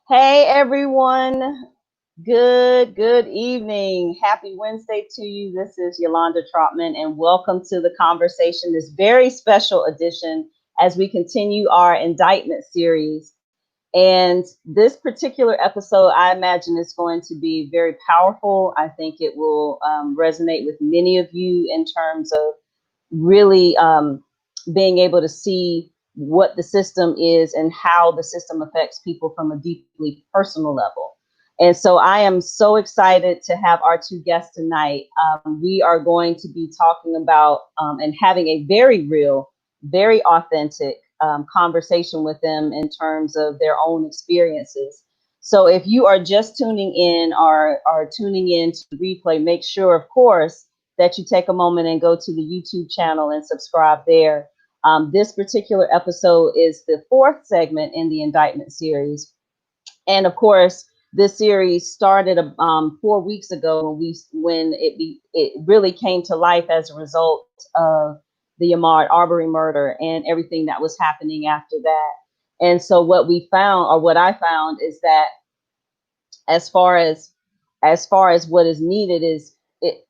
Hey everyone. Good evening. Happy Wednesday to you. This is Yolanda Trotman and welcome to the conversation, this very special edition as we continue our indictment series. And this particular episode, I imagine, is going to be very powerful. I think it will resonate with many of you in terms of really being able to see what the system is and how the system affects people from a deeply personal level. And so I am so excited to have our two guests tonight. We are going to be talking about and having a very real, very authentic conversation with them in terms of their own experiences. So if you are just tuning in or are tuning in to the replay, make sure, of course, that you take a moment and go to the YouTube channel and subscribe there. This particular episode is the fourth segment in the indictment series. And of course, this series started 4 weeks ago when it really came to life as a result of the Ahmaud Arbery murder and everything that was happening after that. And so what we found, or what I found, is that as far as what is needed is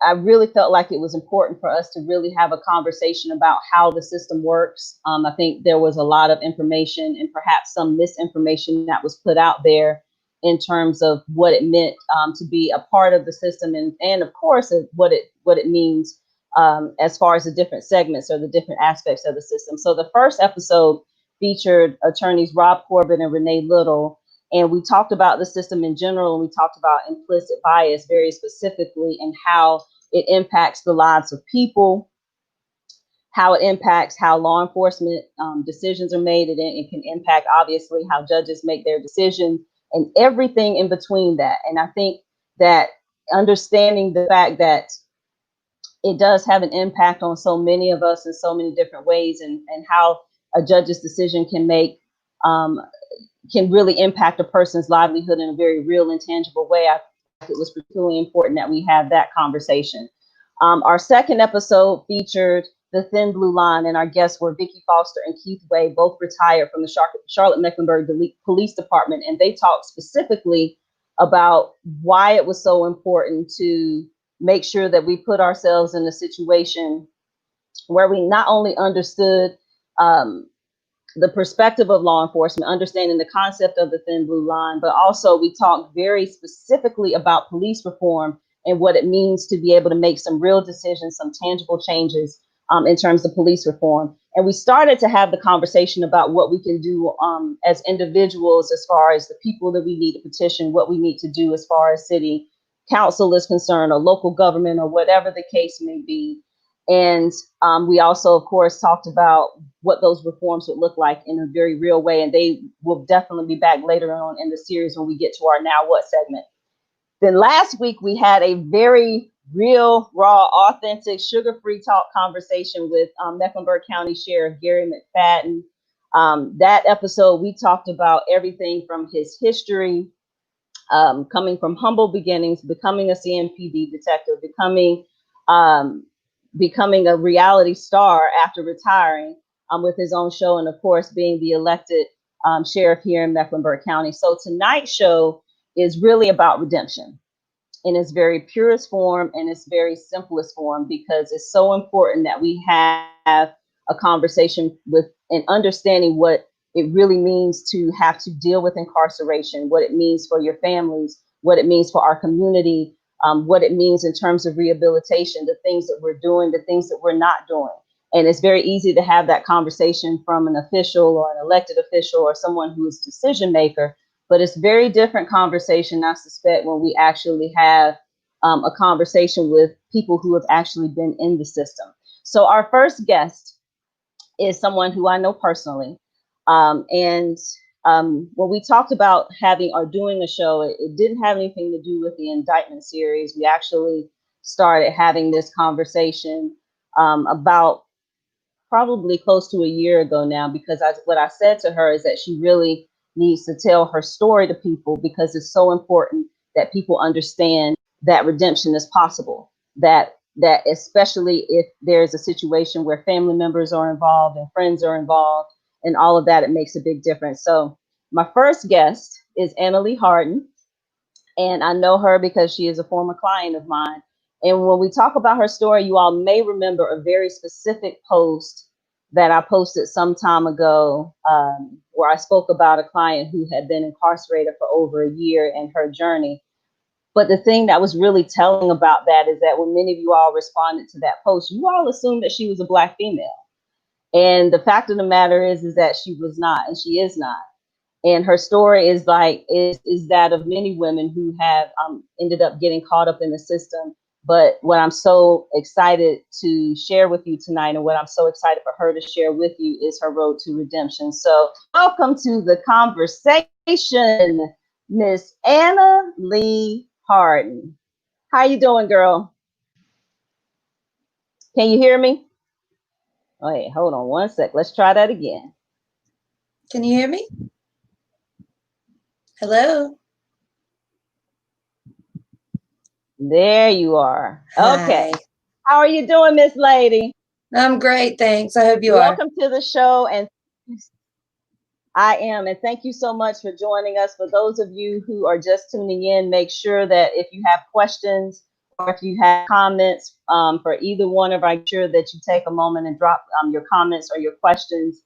I really felt like it was important for us to really have a conversation about how the system works. I think there was a lot of information and perhaps some misinformation that was put out there in terms of what it meant to be a part of the system, and of course what it means as far as the different segments or the different aspects of the system. So the first episode featured attorneys Rob Corbett and Renee Little, and we talked about the system in general, and we talked about implicit bias very specifically and how it impacts the lives of people, how it impacts how law enforcement decisions are made. It can impact, obviously, how judges make their decisions and everything in between that. And I think that understanding the fact that it does have an impact on so many of us in so many different ways, and how a judge's decision can really impact a person's livelihood in a very real and tangible way. I think it was particularly important that we have that conversation. Our second episode featured the Thin Blue Line, and our guests were Vicky Foster and Keith Way, both retired from the Charlotte-Mecklenburg Police Department, and they talked specifically about why it was so important to make sure that we put ourselves in a situation where we not only understood the perspective of law enforcement, understanding the concept of the thin blue line, but also we talked very specifically about police reform and what it means to be able to make some real decisions, some tangible changes in terms of police reform. And we started to have the conversation about what we can do as individuals, as far as the people that we need to petition, what we need to do as far as city council is concerned, or local government, or whatever the case may be. And we also, of course, talked about what those reforms would look like in a very real way. And they will definitely be back later on in the series when we get to our Now What segment. Then last week, we had a very real, raw, authentic, sugar-free talk conversation with Mecklenburg County Sheriff Gary McFadden. That episode, we talked about everything from his history, coming from humble beginnings, becoming a CMPD detective, becoming a reality star after retiring with his own show, and of course being the elected sheriff here in Mecklenburg County. So tonight's show is really about redemption in its very purest form and its very simplest form, because it's so important that we have a conversation with and understanding what it really means to have to deal with incarceration, what it means for your families, what it means for our community, what it means in terms of rehabilitation, the things that we're doing, the things that we're not doing. And it's very easy to have that conversation from an official or an elected official or someone who is decision maker, but it's very different conversation, I suspect, when we actually have a conversation with people who have actually been in the system. So our first guest is someone who I know personally. And when we talked about having or doing a show, it didn't have anything to do with the indictment series. We actually started having this conversation about probably close to a year ago now, because what I said to her is that she really needs to tell her story to people, because it's so important that people understand that redemption is possible, that especially if there's a situation where family members are involved and friends are involved and all of that, it makes a big difference. So my first guest is Annalee Hardin, and I know her because she is a former client of mine. And when we talk about her story, you all may remember a very specific post that I posted some time ago, where I spoke about a client who had been incarcerated for over a year and her journey. But the thing that was really telling about that is that when many of you all responded to that post, you all assumed that she was a Black female. And the fact of the matter is that she was not, and she is not. And her story is that of many women who have ended up getting caught up in the system. But what I'm so excited to share with you tonight, and what I'm so excited for her to share with you, is her road to redemption. So welcome to the conversation, Miss Annalee Hardin. How you doing, girl? Can you hear me? Wait, hold on one sec. Let's try that again. Can you hear me? Hello? There you are. Hi. Okay. How are you doing, Miss Lady? I'm great, thanks. I hope you are. Welcome to the show, and I am, and thank you so much for joining us. For those of you who are just tuning in, make sure that if you have questions or if you have comments for either one of us, make sure that you take a moment and drop your comments or your questions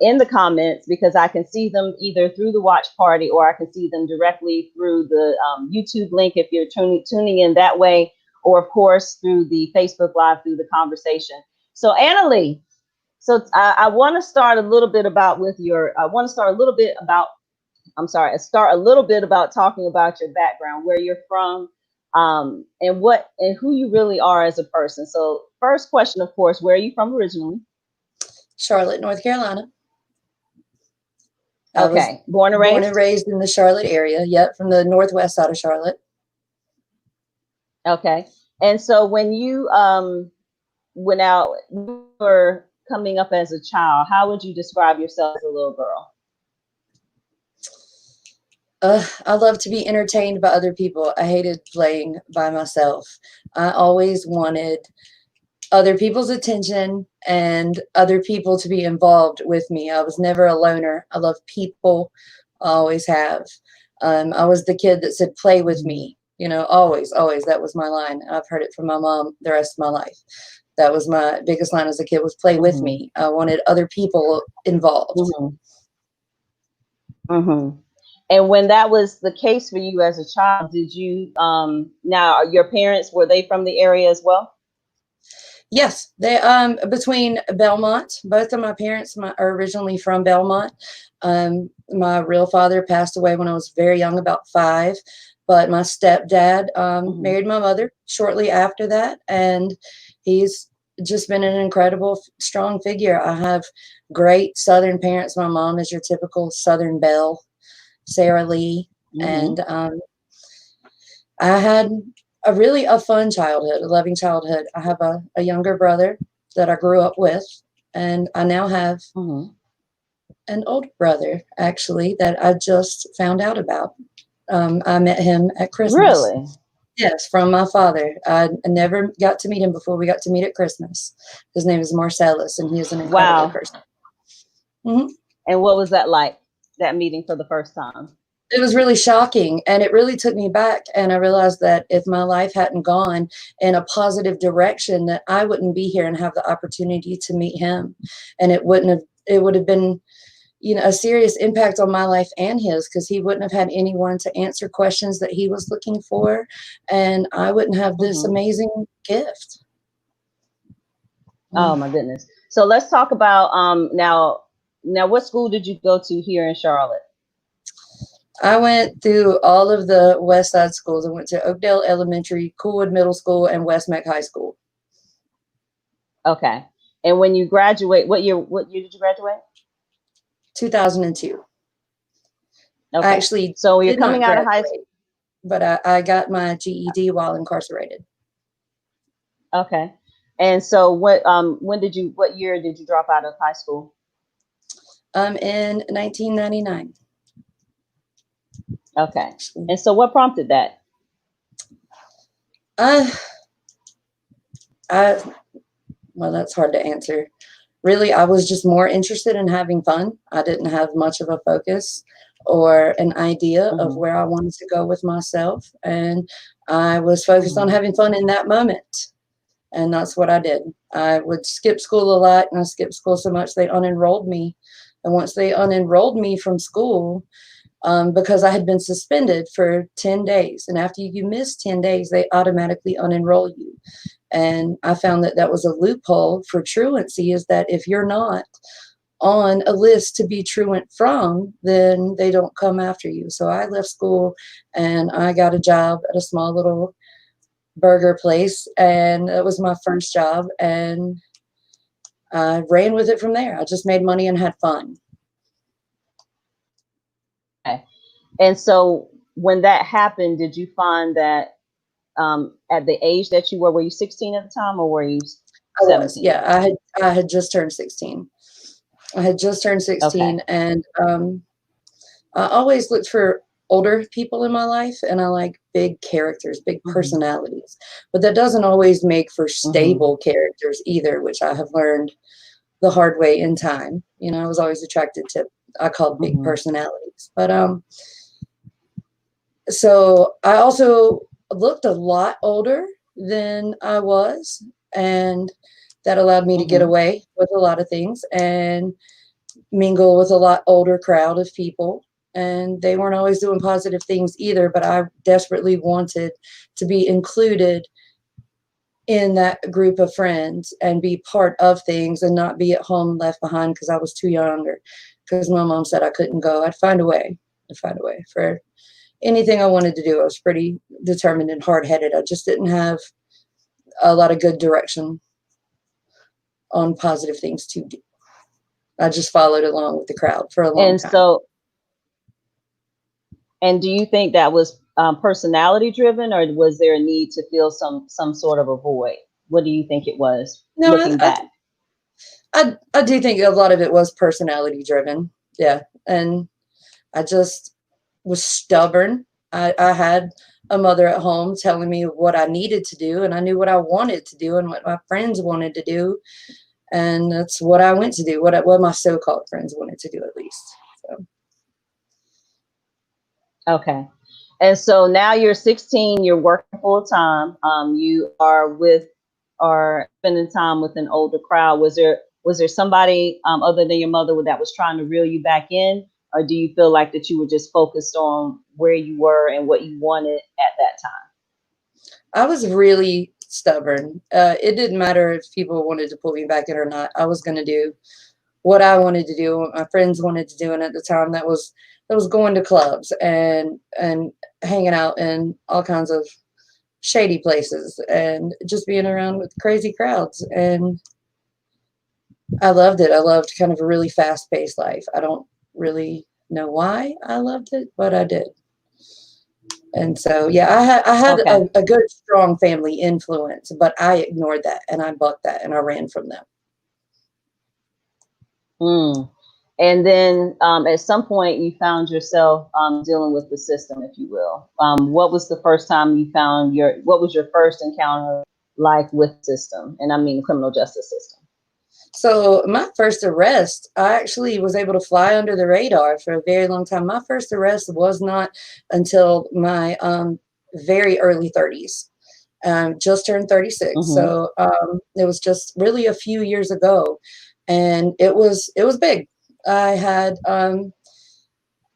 in the comments, because I can see them either through the watch party or I can see them directly through the YouTube link if you're tuning in that way, or of course through the Facebook Live through the conversation. So Annalee, so I want to start a little bit about start a little bit about talking about your background, where you're from, and who you really are as a person. So first question, of course, where are you from originally? Charlotte, North Carolina. Okay, born and raised in the Charlotte area. Yep, from the northwest side of Charlotte. Okay, and so when you were coming up as a child, how would you describe yourself as a little girl? I love to be entertained by other people. I hated playing by myself. I always wanted other people's attention and other people to be involved with me. I was never a loner. I love people. I always have. I was the kid that said, play with me. You know, always, always. That was my line. I've heard it from my mom the rest of my life. That was my biggest line as a kid, was play with me. I wanted other people involved. And when that was the case for you as a child, did you, now your parents, were they from the area as well? Yes, they between Belmont. Both of my parents are originally from Belmont. My real father passed away when I was very young, about 5. But my stepdad married my mother shortly after that, and he's just been an incredible, strong figure. I have great Southern parents. My mom is your typical Southern belle, Sarah Lee, and I had a fun childhood, a loving childhood. I have a younger brother that I grew up with, and I now have an older brother, actually, that I just found out about. I met him at Christmas. Really? Yes, from my father. I never got to meet him before we got to meet at Christmas. His name is Marcellus, and he is an incredible person. And what was that like, that meeting for the first time? It was really shocking, and it really took me back. And I realized that if my life hadn't gone in a positive direction, that I wouldn't be here and have the opportunity to meet him. And it would have been, you know, a serious impact on my life and his, because he wouldn't have had anyone to answer questions that he was looking for, and I wouldn't have this amazing gift. Oh my goodness. So let's talk about now what school did you go to here in Charlotte? I went through all of the West Side schools. I went to Oakdale Elementary, Coolwood Middle School, and West Meck High School. Okay. And when you graduate, what year did you graduate? 2002. Okay. Actually, so you're coming out of high school, but I got my GED while incarcerated. Okay. And so what year did you drop out of high school? In 1999. Okay. And so what prompted that? Well, that's hard to answer. Really, I was just more interested in having fun. I didn't have much of a focus or an idea of Mm-hmm. where I wanted to go with myself. And I was focused on Mm-hmm. having fun in that moment. And that's what I did. I would skip school a lot, and I skipped school so much they unenrolled me. And once they unenrolled me from school, because I had been suspended for 10 days. And after you miss 10 days, they automatically unenroll you. And I found that that was a loophole for truancy, is that if you're not on a list to be truant from, then they don't come after you. So I left school and I got a job at a small little burger place, and it was my first job, and I ran with it from there. I just made money and had fun. Okay. And so when that happened, did you find that at the age that you were you 16 at the time or were you I was, 17? yeah. I had just turned 16. I had just turned Okay. 16, and I always looked for older people in my life, and I like big characters, big Mm-hmm. personalities. But that doesn't always make for Mm-hmm. stable characters either, which I have learned the hard way in time. You know, I was always attracted to, I called big Mm-hmm. personalities. But so I also looked a lot older than I was, and that allowed me to get Mm-hmm. away with a lot of things and mingle with a lot older crowd of people. And they weren't always doing positive things either, but I desperately wanted to be included in that group of friends and be part of things and not be at home left behind because I was too young, or because my mom said I couldn't go. I'd find a way. I'd find a way for anything I wanted to do. I was pretty determined and hard-headed. I just didn't have a lot of good direction on positive things to do. I just followed along with the crowd for a long And time. so, and do you think that was personality driven, or was there a need to fill some sort of a void? What do you think it was No, looking back? I do think a lot of it was personality driven. Yeah. And I just was stubborn. I had a mother at home telling me what I needed to do, and I knew what I wanted to do and what my friends wanted to do. And that's what I went to do, what my so-called friends wanted to do, at least. So Okay. And so now you're 16, you're working full time. You are with or spending time with an older crowd. Was there somebody other than your mother that was trying to reel you back in, or do you feel like that you were just focused on where you were and what you wanted at that time? I was really stubborn. It didn't matter if people wanted to pull me back in or not. I was going to do what I wanted to do, what my friends wanted to do, and at the time that was going to clubs and hanging out in all kinds of shady places and just being around with crazy crowds. And I loved it. I loved kind of a really fast-paced life. I don't really know why I loved it, but I did. And so, yeah, I had Okay. a good, strong family influence, but I ignored that and I bucked that and I ran from them. Mm. And then at some point, you found yourself dealing with the system, if you will. What was the first time you found what was your first encounter like with system? And I mean the criminal justice system. So my first arrest, I actually was able to fly under the radar for a very long time. My first arrest was not until my very early 30s. Just turned 36. Mm-hmm. So it was just really a few years ago, and it was big. I had um,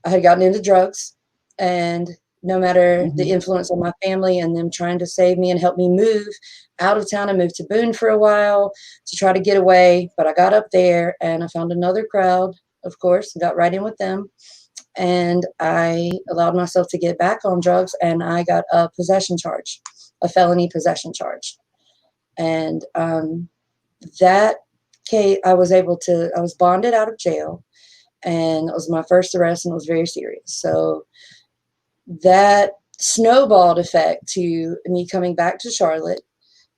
I had gotten into drugs, and no matter the Mm-hmm. influence of my family and them trying to save me and help me move out of town, I moved to Boone for a while to try to get away. But I got up there and I found another crowd, of course, got right in with them. And I allowed myself to get back on drugs, and I got a possession charge, a felony possession charge. And that case, I was bonded out of jail, and it was my first arrest, and it was very serious. So that snowballed effect to me coming back to Charlotte,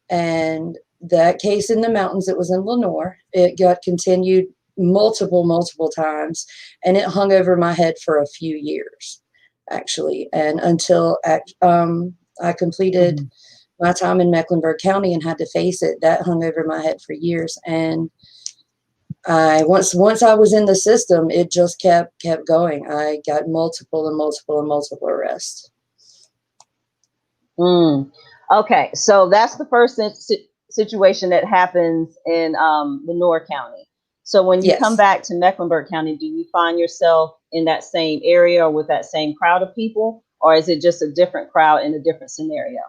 and that case in the mountains, it was in Lenore. It got continued multiple times, and it hung over my head for a few years, actually, and until I completed Mm-hmm. my time in Mecklenburg County and had to face it. That hung over my head for years, and Once I was in the system, it just kept going. I got multiple arrests. Okay, so that's the first situation that happens in Lenore County. So when you come Yes. back to Mecklenburg County, do you find yourself in that same area or with that same crowd of people, or is it just a different crowd in a different scenario?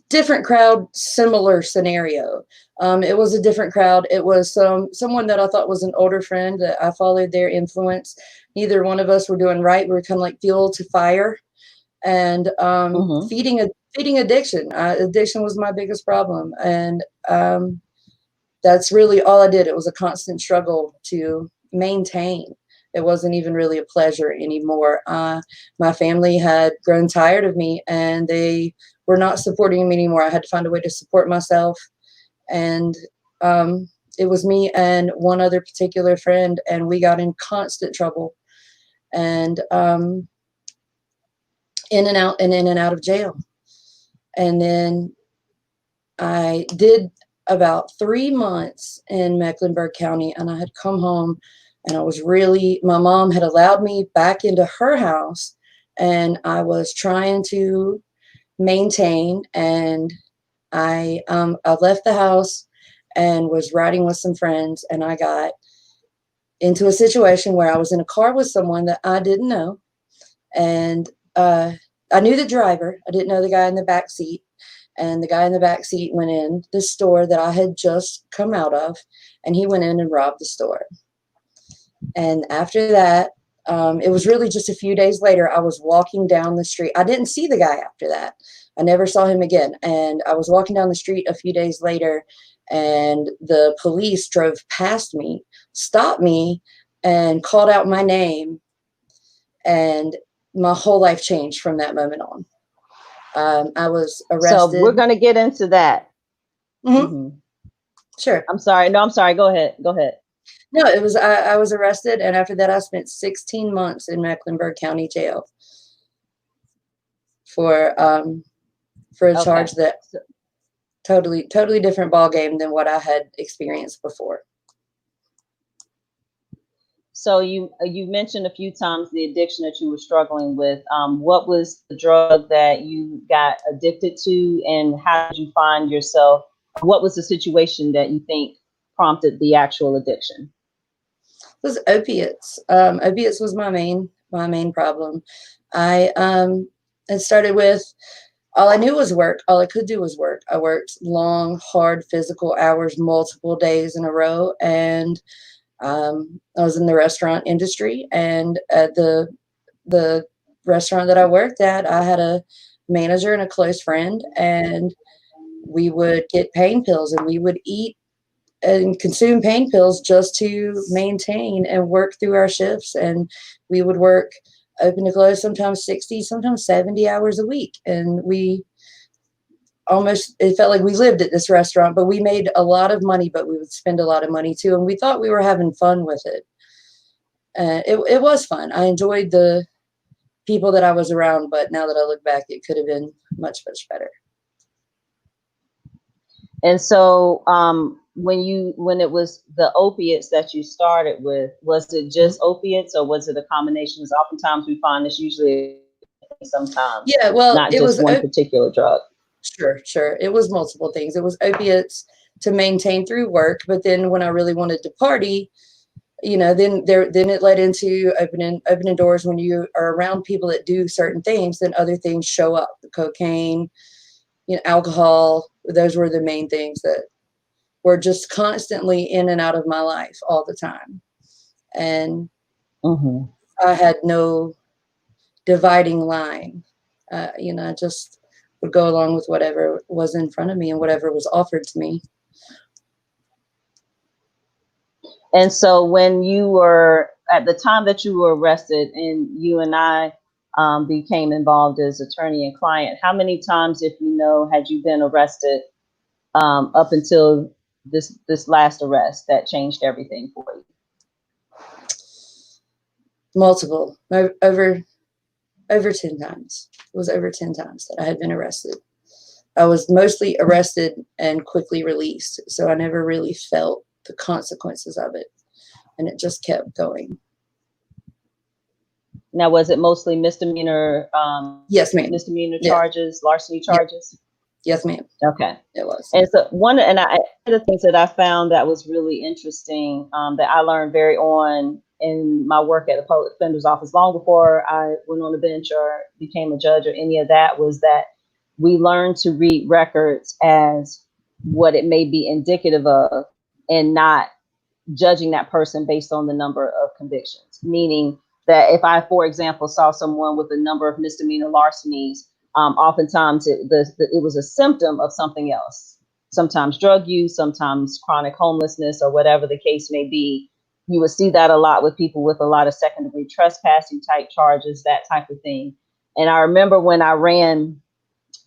Different crowd, similar scenario. It was a different crowd. It was someone that I thought was an older friend that I followed their influence. Neither one of us were doing right. We were kind of like fuel to fire, and feeding addiction. Addiction was my biggest problem, and that's really all I did. It was a constant struggle to maintain. It wasn't even really a pleasure anymore. My family had grown tired of me, and they were not supporting me anymore. I had to find a way to support myself. And it was me and one other particular friend, and we got in constant trouble, and in and out of jail. And then I did about 3 months in Mecklenburg County, and I had come home, and my mom had allowed me back into her house, and I was trying to maintain, and I left the house and was riding with some friends, and I got into a situation where I was in a car with someone that I didn't know, and I knew the driver. I didn't know the guy in the back seat. And the guy in the back seat went in the store that I had just come out of, and he went in and robbed the store. And after that, it was really just a few days later, I was walking down the street. I didn't see the guy after that. I never saw him again. And I was walking down the street a few days later, and the police drove past me, stopped me, and called out my name. And my whole life changed from that moment on. I was arrested. So we're going to get into that. Mm-hmm. Sure. I'm sorry. No, I'm sorry. Go ahead. No, it was I was arrested, and after that, I spent 16 months in Mecklenburg County Jail for a charge that totally different ball game than what I had experienced before. So you mentioned a few times the addiction that you were struggling with. What was the drug that you got addicted to, and how did you find yourself? What was the situation that you think prompted the actual addiction? It was opiates. Opiates was my main problem. It started with, all I knew was work. All I could do was work. I worked long, hard physical hours, multiple days in a row, and I was in the restaurant industry, and at the restaurant that I worked at, I had a manager and a close friend, and we would get pain pills, and we would eat and consume pain pills just to maintain and work through our shifts. And we would work open to close, sometimes 60, sometimes 70 hours a week. And it felt like we lived at this restaurant, but we made a lot of money, but we would spend a lot of money too. And we thought we were having fun with it. It was fun. I enjoyed the people that I was around, but now that I look back, it could have been much, much better. And so when it was the opiates that you started with, was it just opiates, or was it a combination? Oftentimes we find it's usually sometimes. Yeah, well, not just one particular drug. Sure. It was multiple things. It was opiates to maintain through work, but then when I really wanted to party, then it led into opening doors. When you are around people that do certain things, then other things show up. The cocaine, alcohol. Those were the main things that were just constantly in and out of my life all the time. And I had no dividing line. I just would go along with whatever was in front of me and whatever was offered to me. And so when you were, at the time that you were arrested and you and I became involved as attorney and client, how many times, if you know, had you been arrested up until this last arrest that changed everything for you? Multiple, over 10 times. It was over 10 times that I had been arrested. I was mostly arrested and quickly released, so I never really felt the consequences of it. and it just kept going. Now, was it mostly misdemeanor? Yes, ma'am. Misdemeanor Yeah. charges, larceny charges? Yes, ma'am. Okay. It was. And so one of the things that I found that was really interesting, that I learned very on in my work at the public defender's office, long before I went on the bench or became a judge or any of that, was that we learned to read records as what it may be indicative of, and not judging that person based on the number of convictions. Meaning that if I, for example, saw someone with a number of misdemeanor larcenies, oftentimes it was a symptom of something else. Sometimes drug use, sometimes chronic homelessness, or whatever the case may be. You would see that a lot with people with a lot of second degree trespassing type charges, that type of thing. And I remember when I ran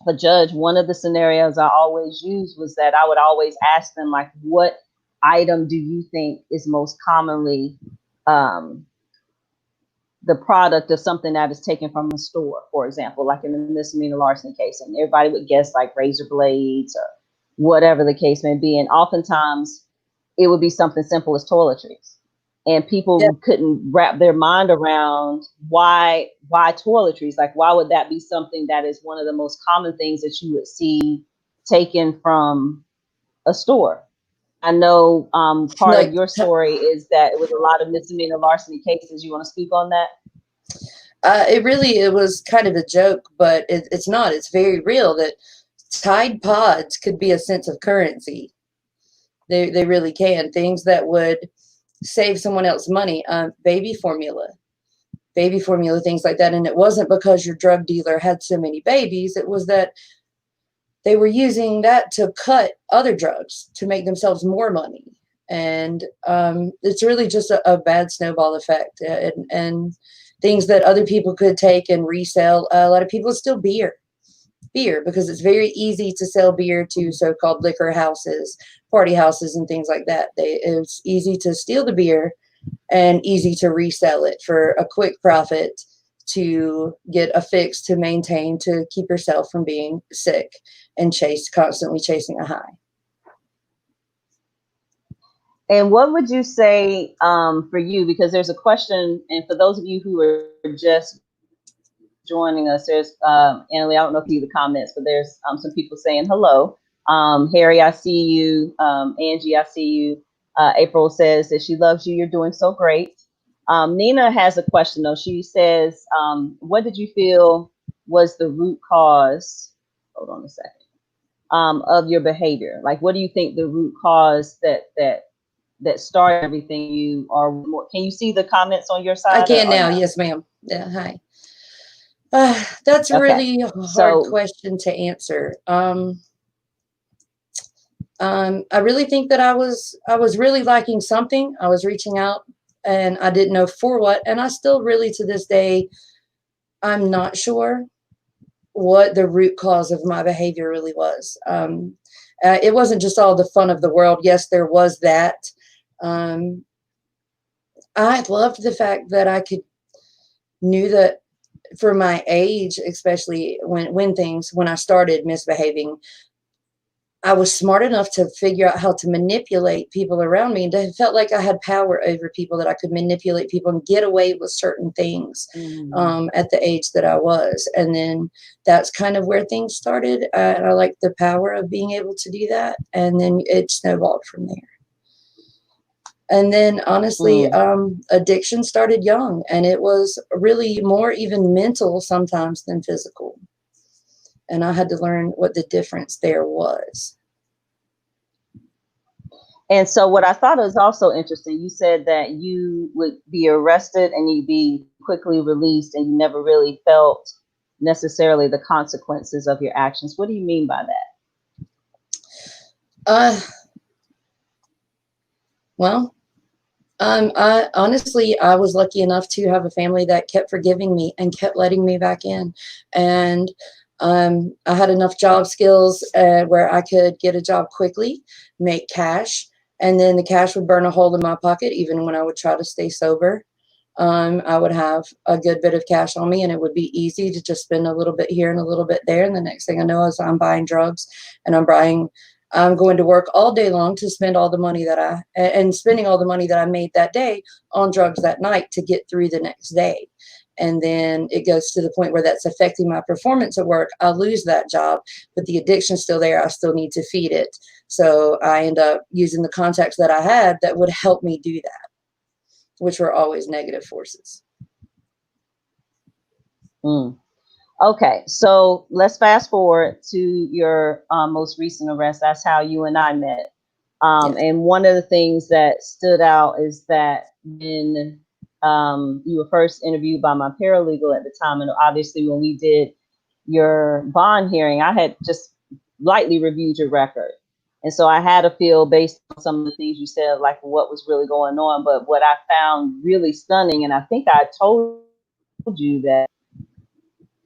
for judge, one of the scenarios I always used was that I would always ask them, like, what item do you think is most commonly the product of something that is taken from a store, for example, like in the misdemeanor larceny case, and everybody would guess like razor blades or whatever the case may be. And oftentimes it would be something simple as toiletries. And people couldn't wrap their mind around why toiletries? Like, why would that be something that is one of the most common things that you would see taken from a store? I know part of your story is that it was a lot of misdemeanor larceny cases. You want to speak on that? It was kind of a joke, but it's not. It's very real that Tide Pods could be a sense of currency. They really can. Things that would save someone else money. Baby formula, things like that. And it wasn't because your drug dealer had so many babies. It was that they were using that to cut other drugs to make themselves more money. And it's really just a bad snowball effect. And things that other people could take and resell. A lot of people steal beer, because it's very easy to sell beer to so-called liquor houses, party houses, and things like that. It's easy to steal the beer and easy to resell it for a quick profit, to get a fix to maintain, to keep yourself from being sick and constantly chasing a high. And what would you say for you, because there's a question, and for those of you who are just joining us, there's Annalee, I don't know if you see the comments, but there's some people saying hello. Harry, I see you. Angie, I see you. April says that she loves you. You're doing so great. Nina has a question though. She says, what did you feel was the root cause? Hold on a second. Of your behavior? Like, what do you think the root cause that started everything you are more? Can you see the comments on your side? I can now. No? Yes, ma'am. Yeah, hi. That's okay. Really a hard question to answer. I really think that I was really liking something. I was reaching out and I didn't know for what. And I still really, to this day, I'm not sure what the root cause of my behavior really was. It wasn't just all the fun of the world. Yes, there was that. I loved the fact that I knew that for my age, especially when I started misbehaving, I was smart enough to figure out how to manipulate people around me, and I felt like I had power over people, that I could manipulate people and get away with certain things at the age that I was. And then that's kind of where things started. And I liked the power of being able to do that. And then it snowballed from there. And then honestly, addiction started young, and it was really more even mental sometimes than physical. And I had to learn what the difference there was. And so what I thought was also interesting, you said that you would be arrested and you'd be quickly released, and you never really felt necessarily the consequences of your actions. What do you mean by that? Well, I honestly, I was lucky enough to have a family that kept forgiving me and kept letting me back in. And I had enough job skills where I could get a job quickly, make cash, and then the cash would burn a hole in my pocket. Even when I would try to stay sober, I would have a good bit of cash on me, and it would be easy to just spend a little bit here and a little bit there. And the next thing I know is I'm buying drugs, and I'm buying I'm going to work all day long to spend all the money and spending all the money that I made that day on drugs that night to get through the next day. And then it goes to the point where that's affecting my performance at work. I lose that job, but the addiction's still there. I still need to feed it. So I end up using the contacts that I had that would help me do that, which were always negative forces. Mm. Okay, so let's fast forward to your most recent arrest. That's how you and I met. Yes. And one of the things that stood out is that when you were first interviewed by my paralegal at the time, and obviously when we did your bond hearing, I had just lightly reviewed your record. And so I had a feel based on some of the things you said, like what was really going on. But what I found really stunning, and I think I told you that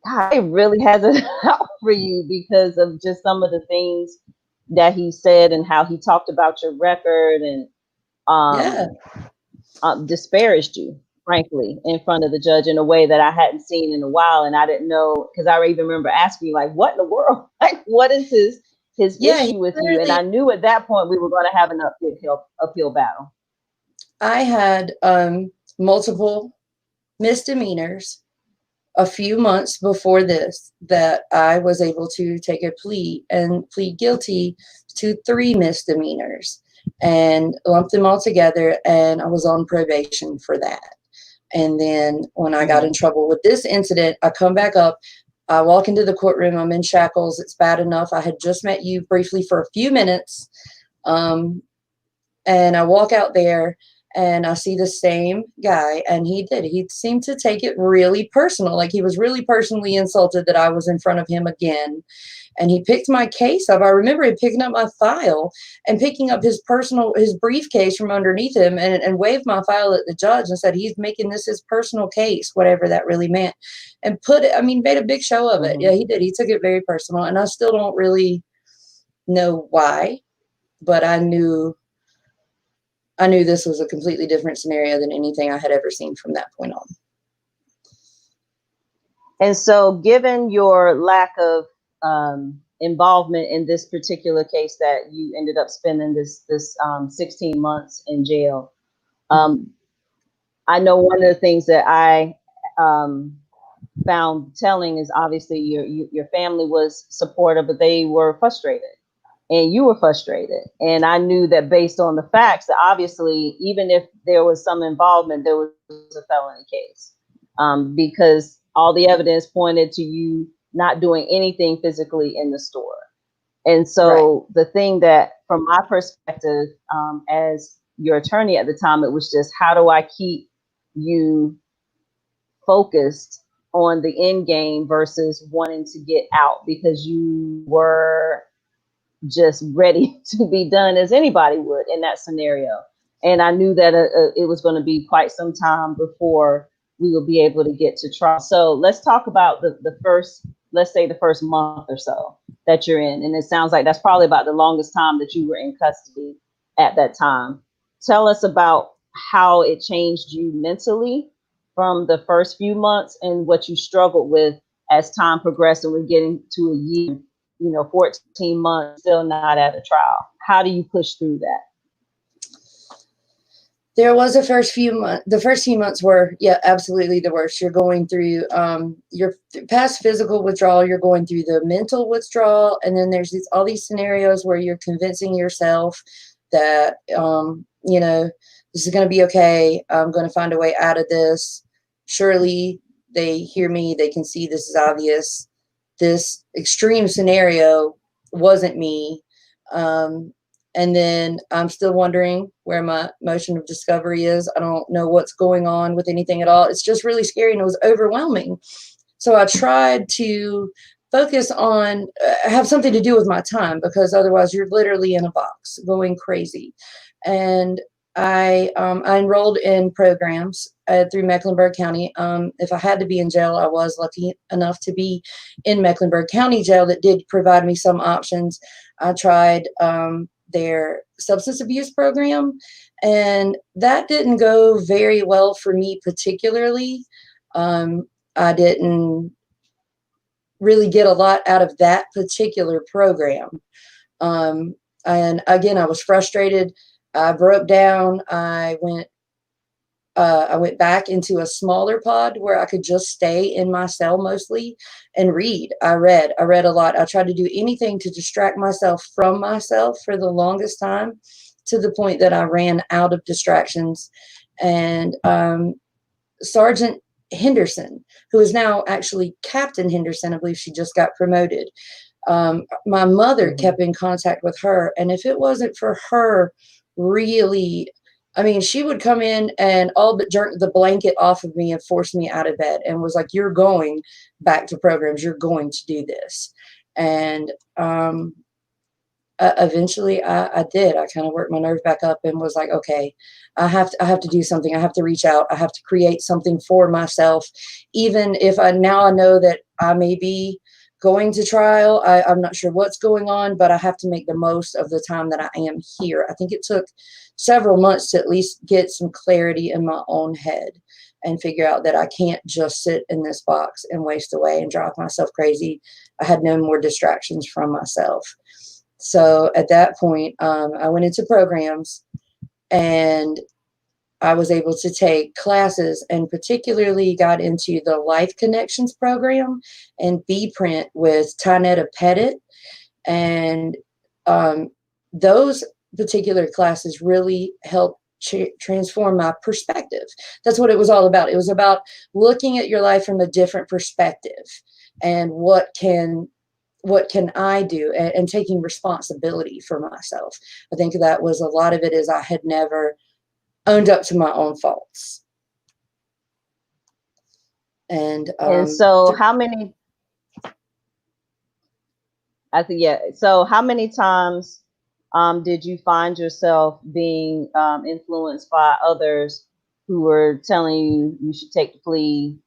God, it really hasn't out for you because of just some of the things that he said and how he talked about your record and Yeah. disparaged you, frankly, in front of the judge in a way that I hadn't seen in a while. And I didn't know, because I even remember asking you, like, what in the world? Like, what is his Yeah. issue with you? And I knew at that point we were going to have an uphill battle. I had multiple misdemeanors a few months before this that I was able to take a plea and plead guilty to 3 misdemeanors and lump them all together. And I was on probation for that. And then when I got in trouble with this incident, I come back up. I walk into the courtroom. I'm in shackles. It's bad enough. I had just met you briefly for a few minutes. And I walk out there and I see the same guy, and he seemed to take it really personal. Like he was really personally insulted that I was in front of him again. And he picked my case up. I remember him picking up my file and picking up his briefcase from underneath him and waved my file at the judge and said, he's making this his personal case, whatever that really meant. And made a big show of it. Yeah, he did. He took it very personal. And I still don't really know why, but I knew this was a completely different scenario than anything I had ever seen from that point on. And so given your lack of involvement in this particular case that you ended up spending this 16 months in jail, I know one of the things that I found telling is obviously your family was supportive, but they were frustrated. And you were frustrated. And I knew that based on the facts, that obviously, even if there was some involvement, there was a felony case because all the evidence pointed to you not doing anything physically in the store. And so the thing that, from my perspective, as your attorney at the time, it was just, how do I keep you focused on the end game versus wanting to get out, because you were just ready to be done as anybody would in that scenario. And I knew that it was going to be quite some time before we would be able to get to trial. So let's talk about the first, let's say the first month or so that you're in. And it sounds like that's probably about the longest time that you were in custody at that time. Tell us about how it changed you mentally from the first few months and what you struggled with as time progressed and we're getting to a year, 14 months, still not at a trial. How do you push through that? There was the first few months were, absolutely the worst. You're going through your past physical withdrawal, you're going through the mental withdrawal, and then there's all these scenarios where you're convincing yourself that, this is going to be okay. I'm going to find a way out of this. Surely they hear me. They can see this is obvious. This extreme scenario wasn't me. And then I'm still wondering where my motion of discovery is. I don't know what's going on with anything at all. It's just really scary, and it was overwhelming. So I tried to focus on, have something to do with my time, because otherwise you're literally in a box going crazy. And I enrolled in programs through Mecklenburg County. If I had to be in jail, I was lucky enough to be in Mecklenburg County jail that did provide me some options. I tried their substance abuse program, and that didn't go very well for me particularly. I didn't really get a lot out of that particular program. And again, I was frustrated. I broke down. I went back into a smaller pod where I could just stay in my cell mostly and read. I read a lot. I tried to do anything to distract myself from myself for the longest time, to the point that I ran out of distractions. And Sergeant Henderson, who is now actually Captain Henderson, I believe she just got promoted. My mother kept in contact with her. And if it wasn't for her really, I mean, she would come in and all but jerk the blanket off of me and force me out of bed and was like, you're going back to programs. You're going to do this. And eventually I did. I kind of worked my nerve back up and was like, okay, I have to do something. I have to reach out. I have to create something for myself. Even if I know that I may be going to trial, I'm not sure what's going on, but I have to make the most of the time that I am here. I think it took several months to at least get some clarity in my own head and figure out that I can't just sit in this box and waste away and drive myself crazy. I had no more distractions from myself. So at that point, I went into programs, and I was able to take classes, and particularly got into the Life Connections program and B-Print with Tynetta Pettit. And those particular classes really helped transform my perspective. That's what it was all about. It was about looking at your life from a different perspective, and what can I do, and taking responsibility for myself. I think that was a lot of it, is I had never owned up to my own faults. And so how many, I think, yeah. So how many times did you find yourself being influenced by others who were telling you you should take the plea,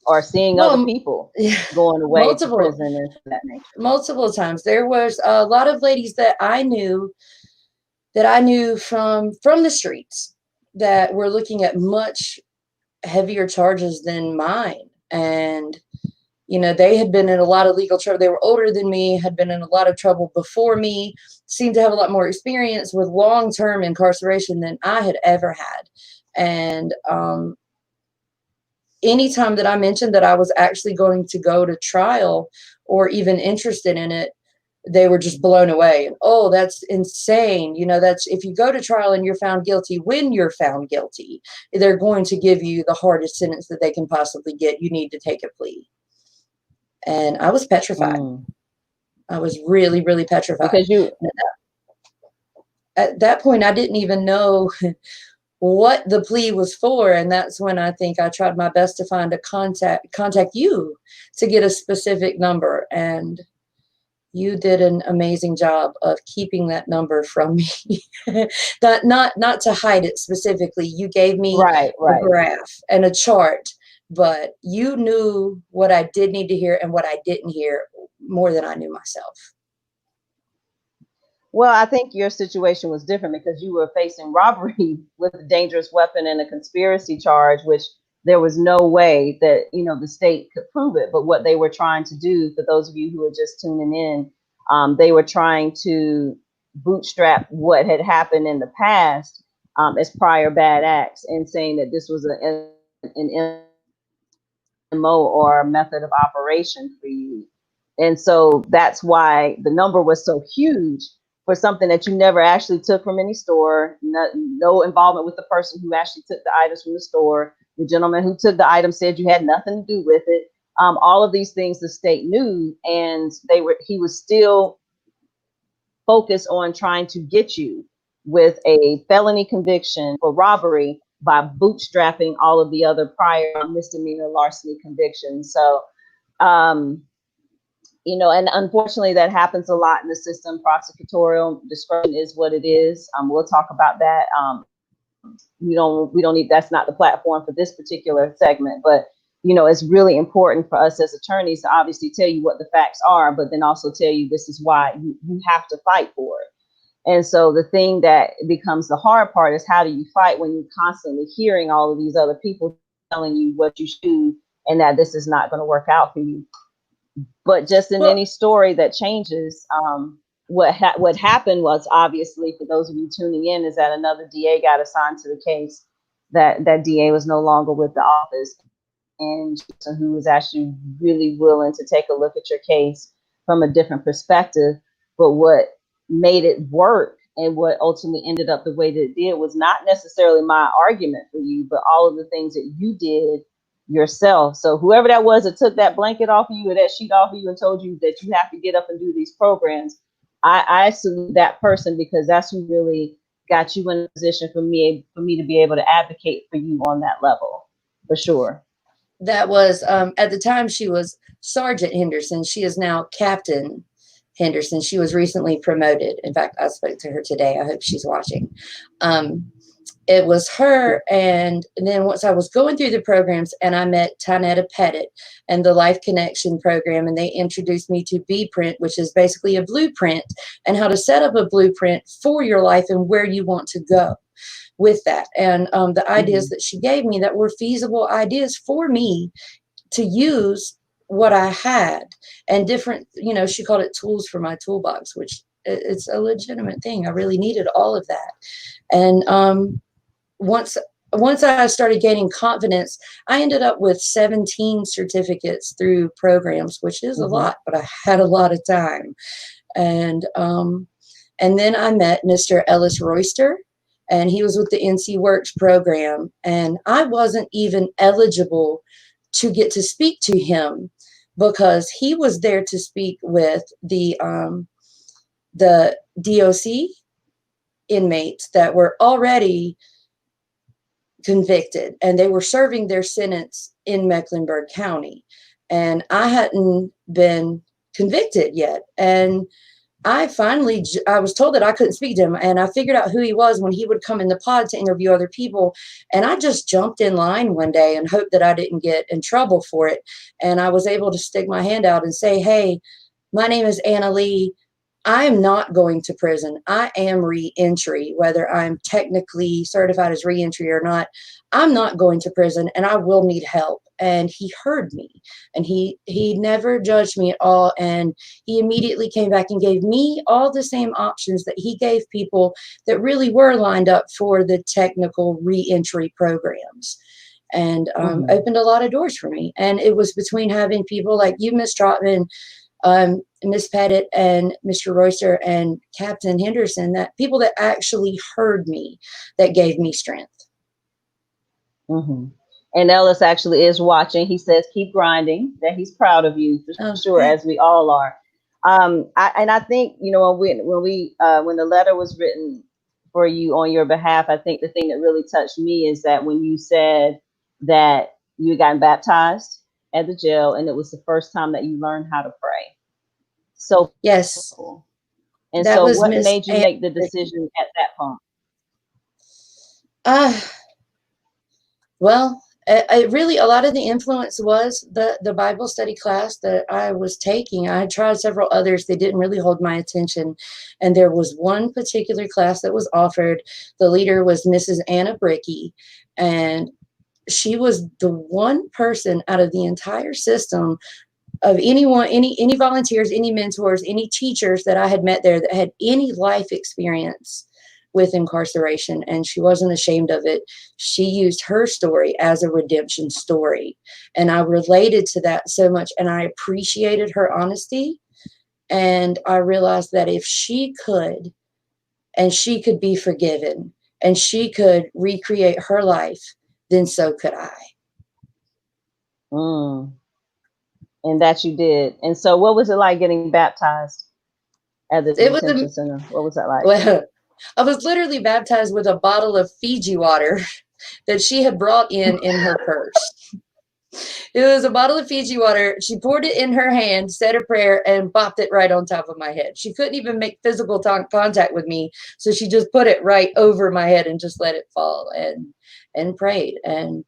or seeing other people going away to prison and that nature? Multiple times. There was a lot of ladies that I knew from the streets that were looking at much heavier charges than mine. And they had been in a lot of legal trouble. They were older than me, had been in a lot of trouble before me, seemed to have a lot more experience with long-term incarceration than I had ever had. And anytime that I mentioned that I was actually going to go to trial or even interested in it, they were just blown away. And, oh, that's insane. That's, if you go to trial and you're found guilty, when you're found guilty, they're going to give you the hardest sentence that they can possibly get. You need to take a plea. And I was petrified. I was really, really petrified. Because at that point, I didn't even know what the plea was for. And that's when I think I tried my best to find contact you to get a specific number. And you did an amazing job of keeping that number from me. not to hide it specifically. You gave me right. a graph and a chart, but you knew what I did need to hear and what I didn't hear more than I knew myself. Well, I think your situation was different because you were facing robbery with a dangerous weapon and a conspiracy charge, which there was no way that, the state could prove it. But what they were trying to do, for those of you who are just tuning in, they were trying to bootstrap what had happened in the past as prior bad acts, and saying that this was an MO or a method of operation for you. And so that's why the number was so huge for something that you never actually took from any store, no involvement with the person who actually took the items from the store. The gentleman who took the item said you had nothing to do with it. All of these things the state knew, and he was still focused on trying to get you with a felony conviction for robbery by bootstrapping all of the other prior misdemeanor larceny convictions. So, and unfortunately that happens a lot in the system. Prosecutorial discretion is what it is. We'll talk about that. We don't need, that's not the platform for this particular segment, but it's really important for us as attorneys to obviously tell you what the facts are, but then also tell you this is why you have to fight for it. And so the thing that becomes the hard part is, how do you fight when you're constantly hearing all of these other people telling you what you should do and that this is not going to work out for you? But just in any story that changes, what happened was, obviously, for those of you tuning in, is that another DA got assigned to the case. That DA was no longer with the office, and who was actually really willing to take a look at your case from a different perspective. But what made it work and what ultimately ended up the way that it did was not necessarily my argument for you, but all of the things that you did yourself. So whoever that was that took that blanket off of you or that sheet off of you and told you that you have to get up and do these programs, I salute that person, because that's who really got you in a position for me to be able to advocate for you on that level, for sure. That was at the time she was Sergeant Henderson. She is now Captain Henderson. She was recently promoted. In fact, I spoke to her today. I hope she's watching. It was her, and then once I was going through the programs, and I met Tanetta Pettit and the Life Connection program, and they introduced me to B-Print, which is basically a blueprint, and how to set up a blueprint for your life and where you want to go with that. And the ideas that she gave me that were feasible ideas for me to use what I had, and different, she called it tools for my toolbox, which it's a legitimate thing. I really needed all of that. And once I started gaining confidence, I ended up with 17 certificates through programs, which is a lot, but I had a lot of time. And then I met Mr. Ellis Royster, and he was with the NC Works program, and I wasn't even eligible to get to speak to him because he was there to speak with the DOC inmates that were already convicted, and they were serving their sentence in Mecklenburg County, and I hadn't been convicted yet. And I was told that I couldn't speak to him, and I figured out who he was when he would come in the pod to interview other people. And I just jumped in line one day and hoped that I didn't get in trouble for it. And I was able to stick my hand out and say, "Hey, my name is Annalee. I am not going to prison. I am reentry, whether I'm technically certified as reentry or not. I'm not going to prison, and I will need help." And he heard me, and he never judged me at all. And he immediately came back and gave me all the same options that he gave people that really were lined up for the technical reentry programs, and opened a lot of doors for me. And it was between having people like you, Miss Trotman, Miss Pettit, and Mr. Royster, and Captain Henderson, that people that actually heard me, that gave me strength. And Ellis actually is watching. He says, "Keep grinding," that he's proud of you, for sure, as we all are. I think, when the letter was written for you on your behalf, I think the thing that really touched me is that when you said that you had gotten baptized at the jail, and it was the first time that you learned how to pray. So yes, cool. And that so was what Miss made you make the decision at that point? Well, it really, a lot of the influence was the Bible study class that I was taking. I had tried several others. They didn't really hold my attention. And there was one particular class that was offered. The leader was Mrs. Anna Bricky, and she was the one person out of the entire system of anyone, any volunteers, any mentors, any teachers that I had met there that had any life experience with incarceration, and she wasn't ashamed of it. She used her story as a redemption story, and I related to that so much, and I appreciated her honesty. And I realized that if she could, and she could be forgiven, and she could recreate her life, then so could I. And that you did. And so what was it like getting baptized at the detention center? What was that like? Well, I was literally baptized with a bottle of Fiji water that she had brought in her purse. It was a bottle of Fiji water. She poured it in her hand, said a prayer, and bopped it right on top of my head. She couldn't even make physical contact with me, so she just put it right over my head and just let it fall, and prayed. And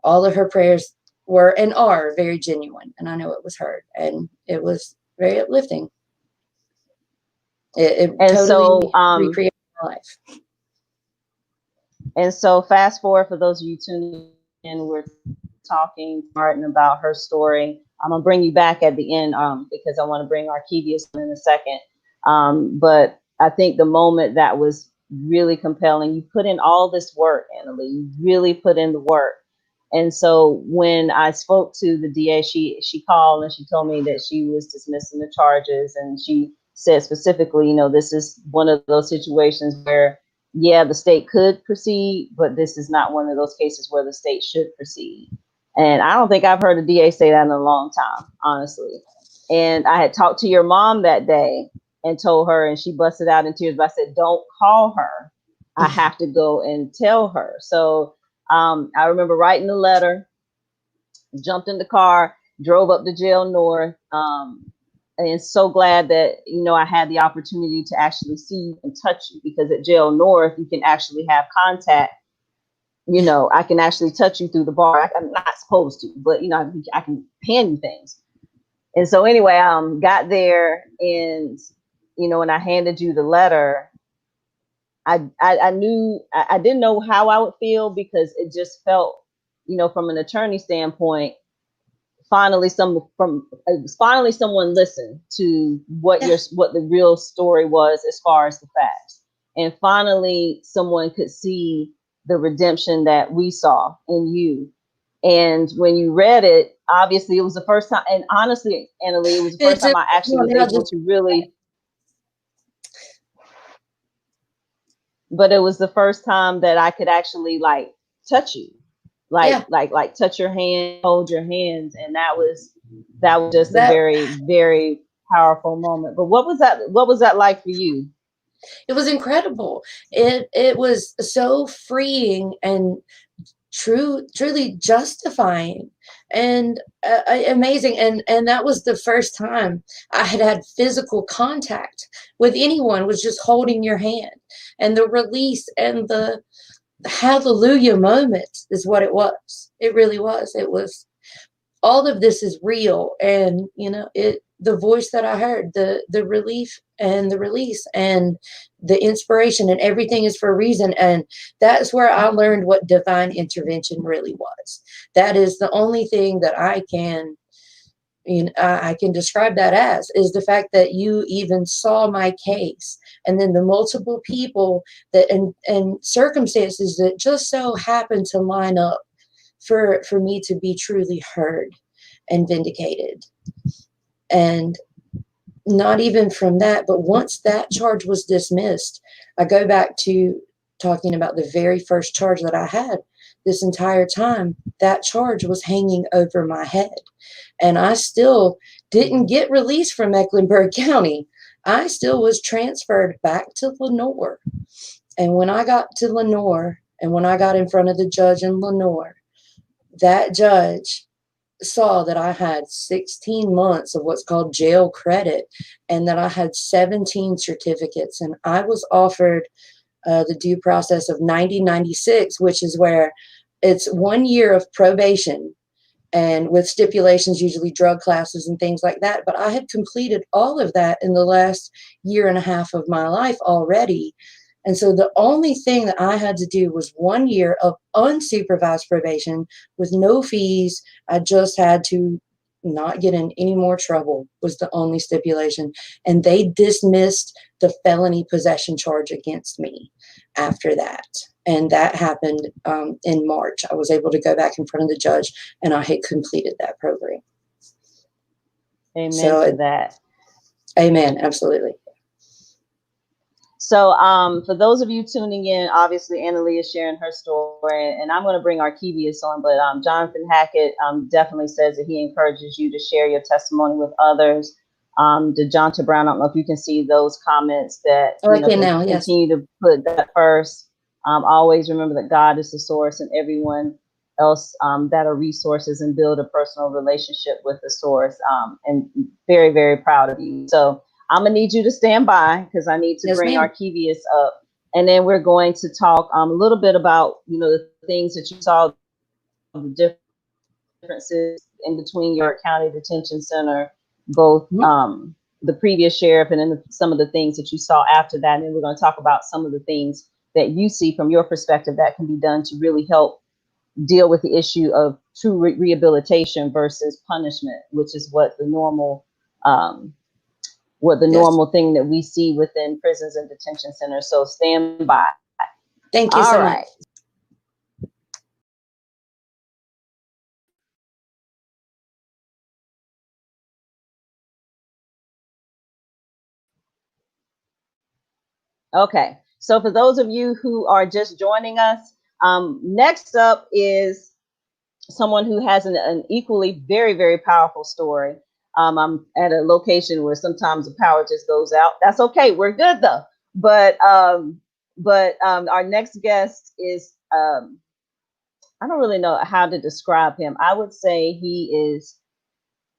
all of her prayers were and are very genuine, and I know it was heard, and it was very uplifting. It totally recreated my life. And so fast forward, for those of you tuning in, we're talking Martin about her story. I'm gonna bring you back at the end because I want to bring Arkevious in a second. But I think the moment that was really compelling, you put in all this work, Annalee, you really put in the work. And so when I spoke to the DA, she called and she told me that she was dismissing the charges. And she said specifically, this is one of those situations where, yeah, the state could proceed, but this is not one of those cases where the state should proceed. And I don't think I've heard a DA say that in a long time, honestly. And I had talked to your mom that day and told her, and she busted out in tears, but I said, don't call her. I have to go and tell her. So I remember writing the letter, jumped in the car, drove up to jail north. And so glad that, I had the opportunity to actually see you and touch you, because at jail north, you can actually have contact. I can actually touch you through the bar. I'm not supposed to, but, I can hand you things. And so anyway, got there, and, when I handed you the letter, I knew I didn't know how I would feel, because it just felt, from an attorney standpoint, finally someone listened to what the real story was as far as the facts, and finally someone could see the redemption that we saw in you. And when you read it, obviously it was the first time, and honestly, Annalee, it was the first time I actually was able to really. But it was the first time that I could actually touch you, like touch your hand, hold your hands, and that was just a very, very powerful moment. But what was that like for you? It was incredible. It was so freeing and truly justifying and amazing. And that was the first time I had physical contact with anyone, was just holding your hand, and the release and the hallelujah moment is what it was. It really was. It was, all of this is real. And the voice that I heard, the relief and the release and the inspiration, and everything is for a reason. And that's where I learned what divine intervention really was. That is the only thing that I can describe that as, is the fact that you even saw my case, and then the multiple people that and circumstances that just so happened to line up for me to be truly heard and vindicated. And not even from that, but once that charge was dismissed, I go back to talking about the very first charge that I had. This entire time, that charge was hanging over my head. And I still didn't get released from Mecklenburg County. I still was transferred back to Lenoir. And when I got to Lenoir, and when I got in front of the judge in Lenoir, that judge saw that I had 16 months of what's called jail credit, and that I had 17 certificates, and I was offered the due process of 90-96, which is where it's 1 year of probation, and with stipulations, usually drug classes and things like that. But I had completed all of that in the last year and a half of my life already. And so the only thing that I had to do was 1 year of unsupervised probation with no fees. I just had to not get in any more trouble, was the only stipulation. And they dismissed the felony possession charge against me after that. And that happened in March. I was able to go back in front of the judge, and I had completed that program. Amen to that. Amen. Absolutely. So for those of you tuning in, obviously Annalee is sharing her story, and I'm going to bring Arkevious on, but Jonathan Hackett definitely says that he encourages you to share your testimony with others. DeJonta Brown, I don't know if you can see those comments that continue to put that first. Always remember that God is the source, and everyone else that are resources, and build a personal relationship with the source. And very, very proud of you. So I'm gonna need you to stand by, because I need to bring Arkevious up, and then we're going to talk a little bit about the things that you saw, the differences in between your county detention center, both the previous sheriff, and then some of the things that you saw after that. And then we're going to talk about some of the things that you see from your perspective that can be done to really help deal with the issue of true rehabilitation versus punishment, which is what the normal what the Yes. normal thing that we see within prisons and detention centers. So stand by. Thank you All so right. much. Okay. So for those of you who are just joining us, next up is someone who has an equally very, very powerful story. I'm at a location where sometimes the power just goes out. That's okay. We're good though. But our next guest is I don't really know how to describe him. I would say he is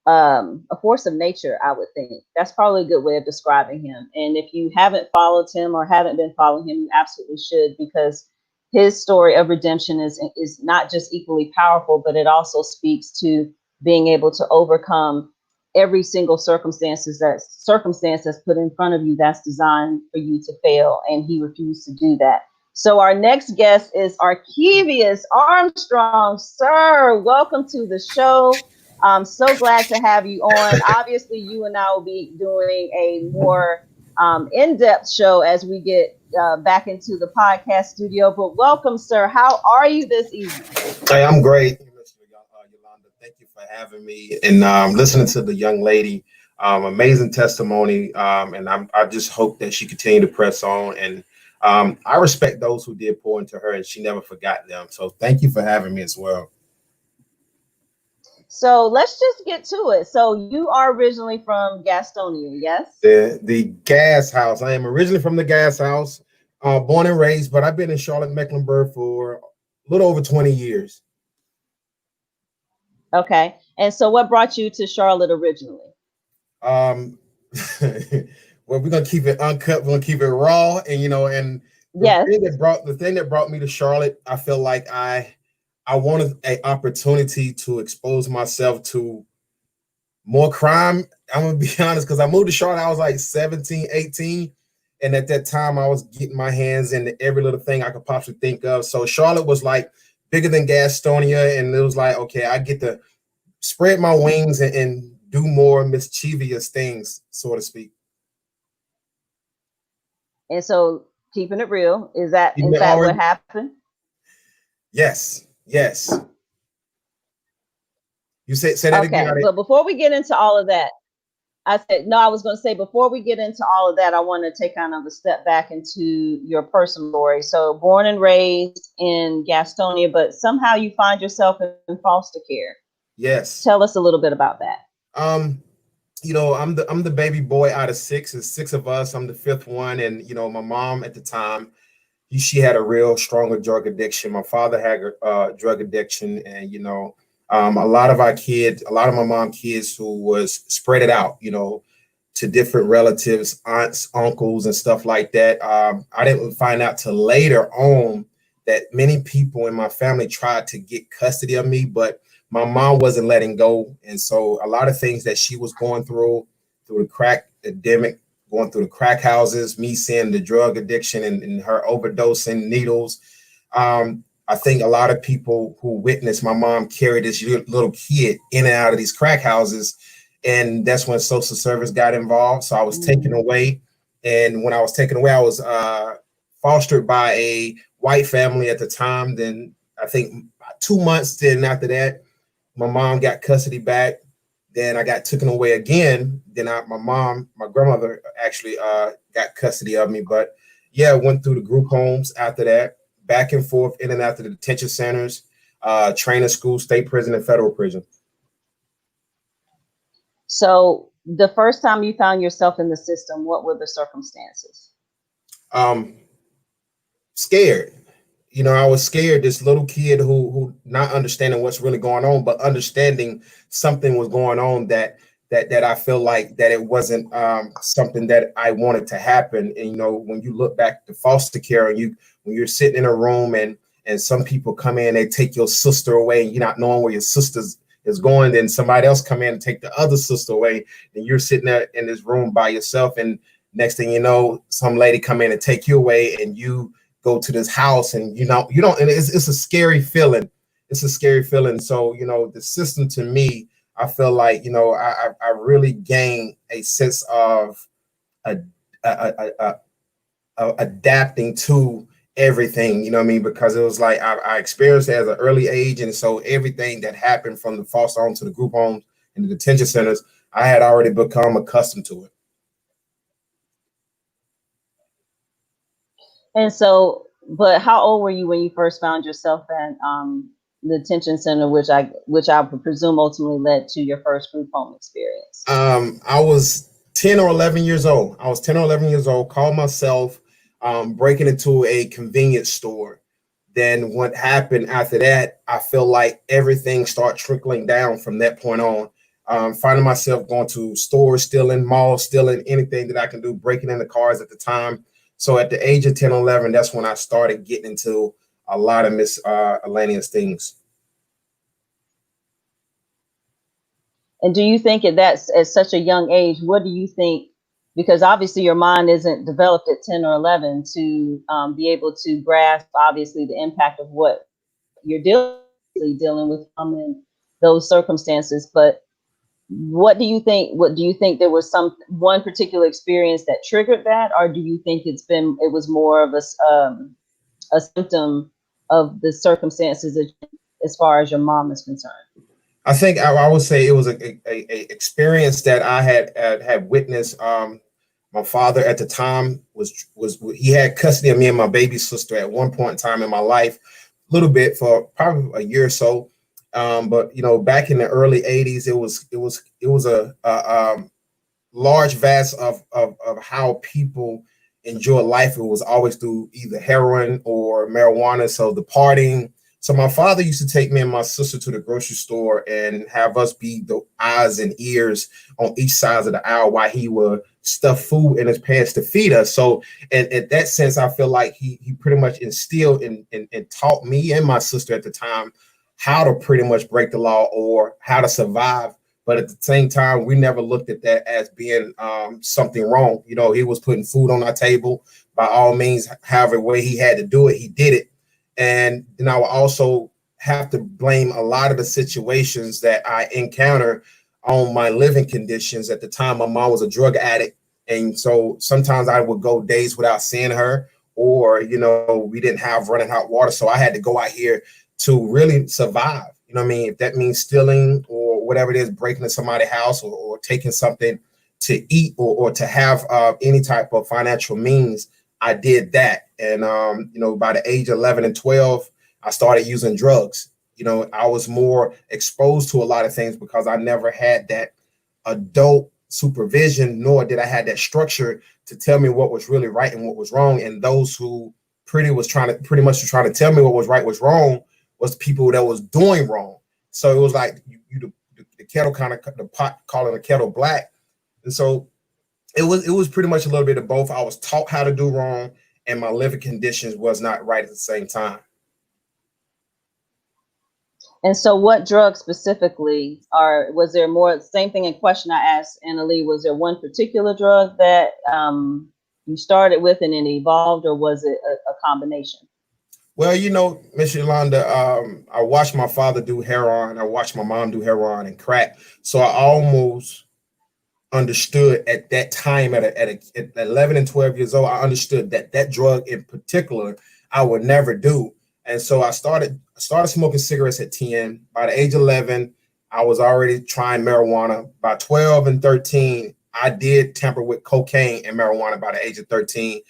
a force of nature, I would think. That's probably a good way of describing him. And if you haven't followed him or haven't been following him, you absolutely should, because his story of redemption is not just equally powerful, but it also speaks to being able to overcome every single circumstance that's put in front of you that's designed for you to fail. And he refused to do that. So our next guest is Arkevious Armstrong. Sir, welcome to the show. I'm so glad to have you on. Obviously, you and I will be doing a more in-depth show as we get back into the podcast studio. But welcome, sir. How are you this evening? Hey, I'm great. Yolanda, thank you for having me and listening to the young lady. Amazing testimony, and I just hope that she continue to press on. And I respect those who did pour into her, and she never forgot them. So thank you for having me as well. So let's just get to it. So you are originally from Gastonia, yes? The Gas House. I am originally from the Gas House, born and raised, but I've been in Charlotte, Mecklenburg for a little over 20 years. Okay. And so what brought you to Charlotte originally? Um, well, we're gonna keep it uncut. We're gonna keep it raw, and and Yes. the thing that brought me to Charlotte, I feel like I wanted an opportunity to expose myself to more crime. I'm gonna be honest, because I moved to Charlotte, I was like 17, 18. And at that time, I was getting my hands into every little thing I could possibly think of. So Charlotte was like bigger than Gastonia, and it was like, okay, I get to spread my wings and do more mischievous things, so to speak. And so keeping it real, is that You in may fact already, what happened? yes, yes. You say that again. Okay. But before we get into all of that, I said, no, I was going to say, before we get into all of that, I want to take kind of a step back into your personal story. So born and raised in Gastonia, but somehow you find yourself in foster care. Yes. Tell us a little bit about that. I'm the baby boy out of six. There's six of us. I'm the fifth one. And, my mom at the time, she had a real stronger drug addiction. My father had a drug addiction. And, a lot of my mom kids who was spread it out, to different relatives, aunts, uncles, and stuff like that. I didn't find out till later on that many people in my family tried to get custody of me, but my mom wasn't letting go. And so a lot of things that she was going through the crack epidemic, going through the crack houses, me seeing the drug addiction and her overdosing needles. I think a lot of people who witnessed my mom carry this little kid in and out of these crack houses. And that's when social service got involved. So I was taken away. And when I was taken away, I was fostered by a white family at the time. Then I think 2 months then after that, my mom got custody back. Then I got taken away again. Then my grandmother actually got custody of me. But yeah, went through the group homes after that, back and forth, in and out of the detention centers, training school, state prison, and federal prison. So the first time you found yourself in the system, what were the circumstances? Scared. I was scared. This little kid who not understanding what's really going on, but understanding something was going on that I feel like that it wasn't something that I wanted to happen. And when you look back to foster care, and when you're sitting in a room and some people come in, they take your sister away, and you're not knowing where your sister is going. Then somebody else come in and take the other sister away, and you're sitting there in this room by yourself. And next thing you know, some lady come in and take you away, and you go to this house, and you don't, and it's a scary feeling. It's a scary feeling. So, the system, to me, I feel like, I really gained a sense of adapting to everything, you know what I mean? Because it was like I experienced it at an early age. And so everything that happened from the foster home to the group homes and the detention centers, I had already become accustomed to it. And so, but how old were you when you first found yourself at the detention center, which I presume ultimately led to your first group home experience? I was 10 or 11 years old. I was 10 or 11 years old, called myself breaking into a convenience store. Then what happened after that, I feel like everything started trickling down from that point on. Finding myself going to stores, stealing, malls, stealing anything that I can do, breaking into cars at the time. So at the age of 10, 11, that's when I started getting into a lot of miscellaneous things. And do you think at such a young age, what do you think? Because obviously your mind isn't developed at 10 or 11 to be able to grasp, obviously, the impact of what you're dealing with in those circumstances. But what do you think? What do you think there was one particular experience that triggered that, or do you think it was more of a symptom of the circumstances as far as your mom is concerned? I think I would say it was a experience that I had witnessed. My father at the time he had custody of me and my baby sister at one point in time in my life, a little bit for probably a year or so. But back in the early 80s, it was a large vast of how people enjoy life. It was always through either heroin or marijuana. So the partying. So my father used to take me and my sister to the grocery store and have us be the eyes and ears on each side of the aisle while he would stuff food in his pants to feed us. So and in that sense, I feel like he pretty much instilled and taught me and my sister at the time how to pretty much break the law or how to survive. But at the same time, we never looked at that as being something wrong. He was putting food on our table. By all means, however way he had to do it, he did it. And then I will also have to blame a lot of the situations that I encounter on my living conditions. At the time, my mom was a drug addict. And so sometimes I would go days without seeing her, or, we didn't have running hot water. So I had to go out here to really survive. You know what I mean? If that means stealing or whatever it is, breaking into somebody's house or taking something to eat or to have any type of financial means, I did that. And, by the age of 11 and 12, I started using drugs. I was more exposed to a lot of things because I never had that adult supervision, nor did I have that structure to tell me what was really right and what was wrong. And those who pretty much trying to tell me what was right was wrong was people that was doing wrong. So it was like the kettle the pot calling the kettle black. And so it was pretty much a little bit of both. I was taught how to do wrong, and my living conditions was not right at the same time. And so what drugs specifically was there more, same thing in question I asked Annalee, was there one particular drug that you started with and then evolved, or was it a combination? Well, Miss Yolanda, I watched my father do heroin. I watched my mom do heroin and crack. So I almost understood at that time at 11 and 12 years old, I understood that drug in particular, I would never do. And so I started smoking cigarettes at 10. By the age of 11, I was already trying marijuana. By 12 and 13, I did tamper with cocaine and marijuana by the age of 13.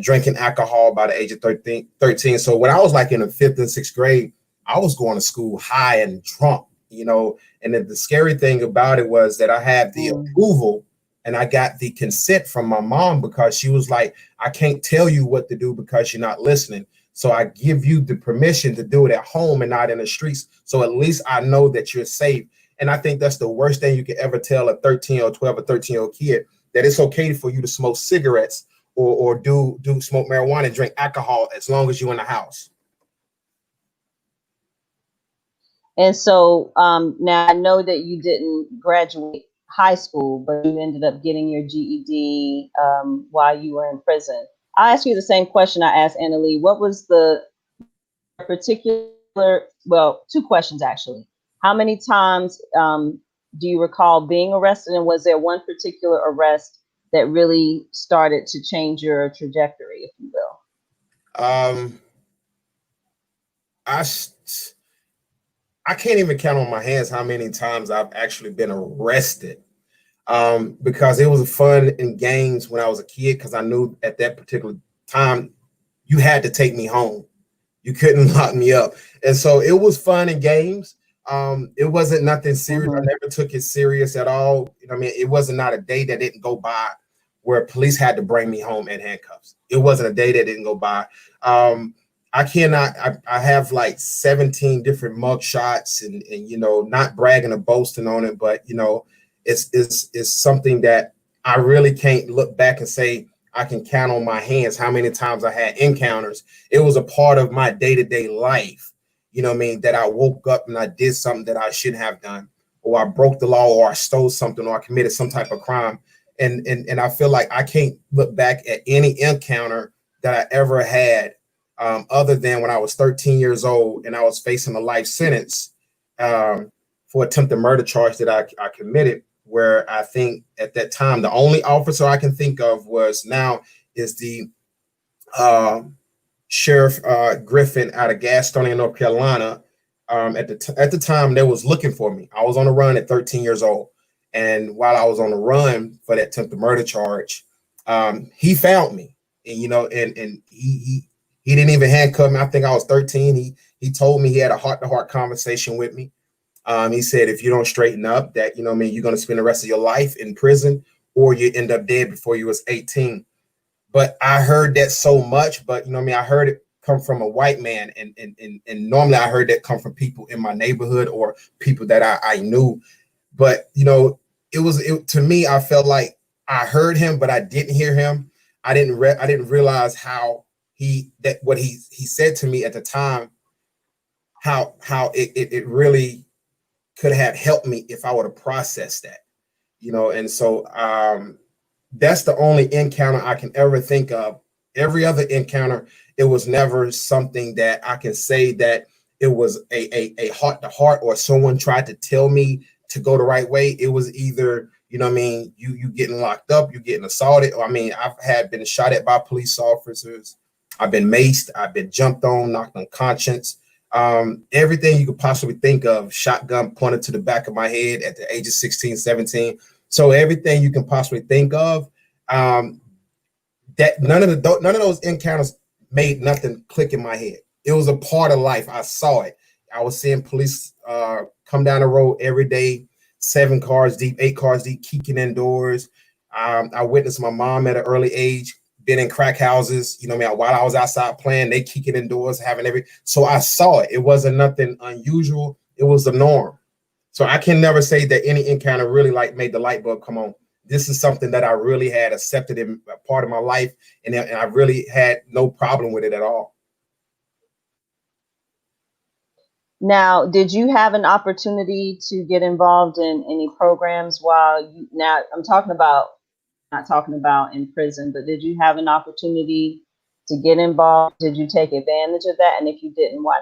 Drinking alcohol by the age of 13. So when I was like in the 5th and 6th grade, I was going to school high and drunk, and then the scary thing about it was that I had the approval and I got the consent from my mom, because she was like, I can't tell you what to do because you're not listening. So I give you the permission to do it at home and not in the streets. So at least I know that you're safe. And I think that's the worst thing you could ever tell a 13 or 12 or 13-year-old kid, that it's okay for you to smoke cigarettes or do smoke marijuana and drink alcohol as long as you're in the house. And so now I know that you didn't graduate high school, but you ended up getting your GED while you were in prison. I'll ask you the same question I asked Annalee. What was the particular, well, 2 questions actually. How many times do you recall being arrested, and was there one particular arrest that really started to change your trajectory, if you will? I can't even count on my hands how many times I've actually been arrested, because it was fun in games when I was a kid, because I knew at that particular time you had to take me home. You couldn't lock me up. And so it was fun in games. It wasn't nothing serious. I never took it serious at all. You know what I mean? It wasn't not a day that didn't go by where police had to bring me home in handcuffs. It wasn't a day that didn't go by. I have like 17 different mug shots, and you know, not bragging or boasting on it, but you know, it's something that I really can't look back and say I can count on my hands how many times I had encounters. It was a part of my day-to-day life, you know what I mean, that I woke up and I did something that I shouldn't have done, or I broke the law, or I stole something, or I committed some type of crime. And I feel like I can't look back at any encounter that I ever had, other than when I was 13 years old and I was facing a life sentence, for attempted murder charge that I committed, where I think at that time the only officer I can think of is the Sheriff Griffin out of Gastonia, North Carolina. At the time, they was looking for me. I was on the run at 13 years old, and while I was on the run for that attempted murder charge, he found me, and you know, and he didn't even handcuff me. I think I was 13. He told me, he had a heart-to-heart conversation with me. He said, if you don't straighten up, that, you know what I mean, you're going to spend the rest of your life in prison, or you end up dead before you was 18. But I heard that so much, but you know what I mean, I heard it come from a white man, and normally I heard that come from people in my neighborhood or people that I knew. But you know, to me, I felt like I heard him, but I didn't hear him. I didn't realize how what he said to me at the time, how it really could have helped me if I would have processed that, you know. And so that's the only encounter I can ever think of. Every other encounter, it was never something that I can say that it was a heart to heart, or someone tried to tell me to go the right way. It was either, you know what I mean, you getting locked up, you getting assaulted. I mean, I've been shot at by police officers. I've been maced. I've been jumped on, knocked unconscious. Everything you could possibly think of, shotgun pointed to the back of my head at the age of 16, 17. So everything you can possibly think of, that none of those encounters made nothing click in my head. It was a part of life. I saw it. I was seeing police come down the road every day, 7 cars deep, 8 cars deep, kicking in doors. I witnessed my mom at an early age been in crack houses, you know what I mean, while I was outside playing, they kicking indoors, having so I saw it. It wasn't nothing unusual. It was the norm. So I can never say that any encounter really like made the light bulb come on. This is something that I really had accepted in a part of my life, and I really had no problem with it at all. Now, did you have an opportunity to get involved in any programs now I'm talking about, not talking about in prison, but did you have an opportunity to get involved? Did you take advantage of that? And if you didn't, why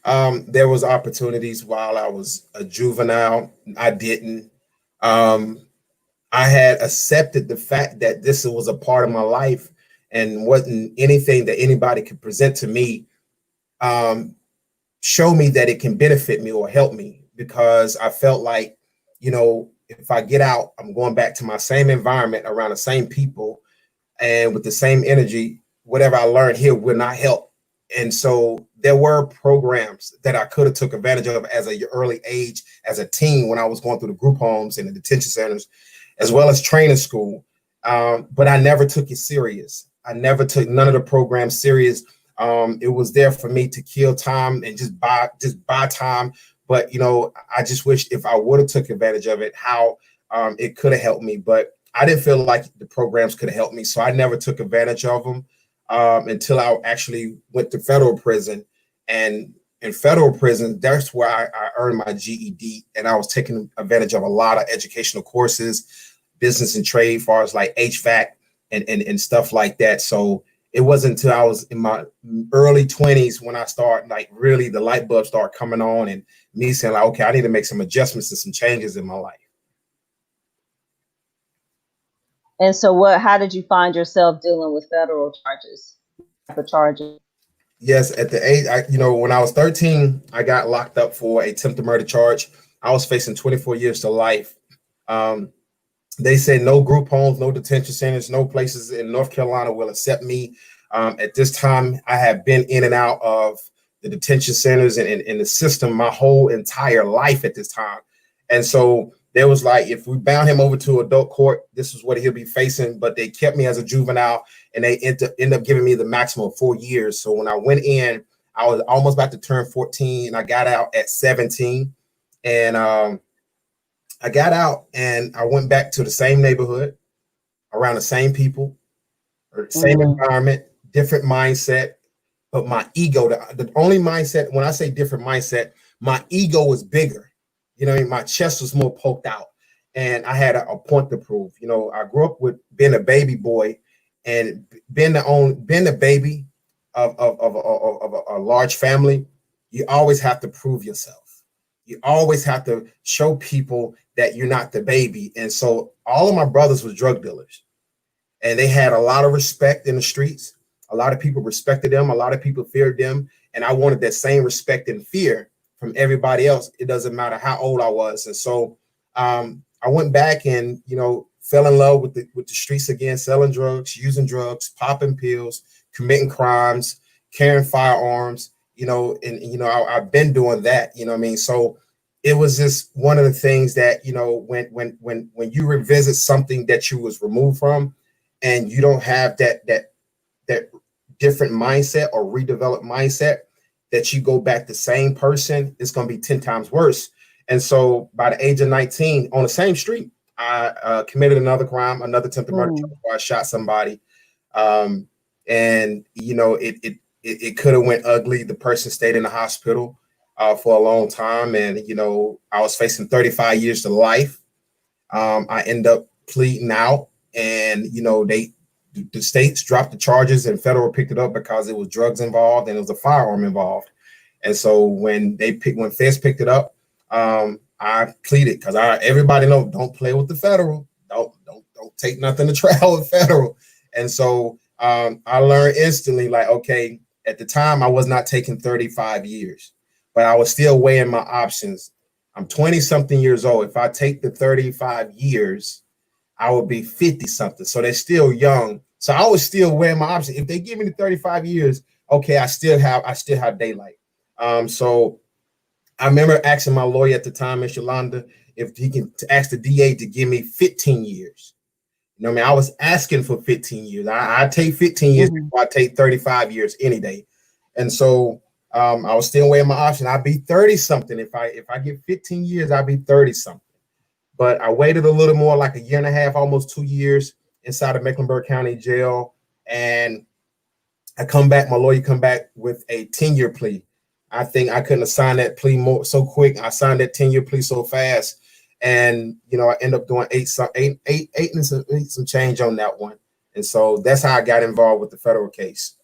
not? There was opportunities while I was a juvenile. I didn't. I had accepted the fact that this was a part of my life and wasn't anything that anybody could present to me, show me that it can benefit me or help me, because I felt like, you know, if I get out, I'm going back to my same environment around the same people and with the same energy. Whatever I learned here will not help. And so there were programs that I could have took advantage of as an early age, as a teen, when I was going through the group homes and the detention centers, as well as training school. But I never took it serious. I never took none of the programs serious. It was there for me to kill time and just buy time. But, you know, I just wish if I would have took advantage of it, how it could have helped me. But I didn't feel like the programs could have helped me. So I never took advantage of them until I actually went to federal prison. And in federal prison, that's where I earned my GED. And I was taking advantage of a lot of educational courses, business and trade, as far as like HVAC and stuff like that. So it wasn't until I was in my early 20s when I started, like, really the light bulb started coming on, and me saying, like, okay, I need to make some adjustments and some changes in my life. And so how did you find yourself dealing with federal charges? The charges? Yes, at the age, when I was 13, I got locked up for attempted murder charge. I was facing 24 years to life. They said no group homes, no detention centers, no places in North Carolina will accept me. At this time, I have been in and out of the detention centers and in the system my whole entire life at this time. And so there was like, if we bound him over to adult court, this is what he'll be facing. But they kept me as a juvenile, and they end up giving me the maximum of 4 years. So when I went in, I was almost about to turn 14, and I got out at 17. And I got out and I went back to the same neighborhood, around the same people, or the same environment, different mindset. But my ego, the only mindset, when I say different mindset, my ego was bigger. You know what I mean? My chest was more poked out, and I had a point to prove. You know, I grew up with being a baby boy and being the baby of a large family. You always have to prove yourself. You always have to show people that you're not the baby. And so all of my brothers were drug dealers, and they had a lot of respect in the streets. A lot of people respected them. A lot of people feared them. And I wanted that same respect and fear from everybody else. It doesn't matter how old I was. And so I went back and, fell in love with the streets again, selling drugs, using drugs, popping pills, committing crimes, carrying firearms, I've been doing that, you know what I mean? So it was just one of the things that, when you revisit something that you was removed from, and you don't have that different mindset or redeveloped mindset, that you go back the same person, it's going to be 10 times worse. And so by the age of 19, on the same street, I committed another crime, another attempted murder charge where I shot somebody. And it could have went ugly. The person stayed in the hospital for a long time, and I was facing 35 years to life. I ended up pleading out, and the states dropped the charges, and federal picked it up because it was drugs involved and it was a firearm involved. And so when feds picked it up, I pleaded, because everybody know, don't play with the federal. Don't take nothing to trial with federal. And so I learned instantly, like, okay, at the time I was not taking 35 years, but I was still weighing my options. I'm 20 something years old. If I take the 35 years, I would be 50 something. So they're still young. So I was still weighing my options. If they give me the 35 years, okay, I still have daylight. So I remember asking my lawyer at the time, Miss Yolanda, if he can ask the DA to give me 15 years. You know what I mean? I was asking for 15 years. I take 15 years before I take 35 years any day. And so I was still weighing my option. I'd be 30 something. If I get 15 years, I'd be 30 something. But I waited a little more, like a year and a half, almost 2 years inside of Mecklenburg County Jail. And my lawyer come back with a 10-year plea. I think I couldn't have signed that plea so quick. I signed that 10-year plea so fast. And, I end up doing eight and some change on that one. And so that's how I got involved with the federal case.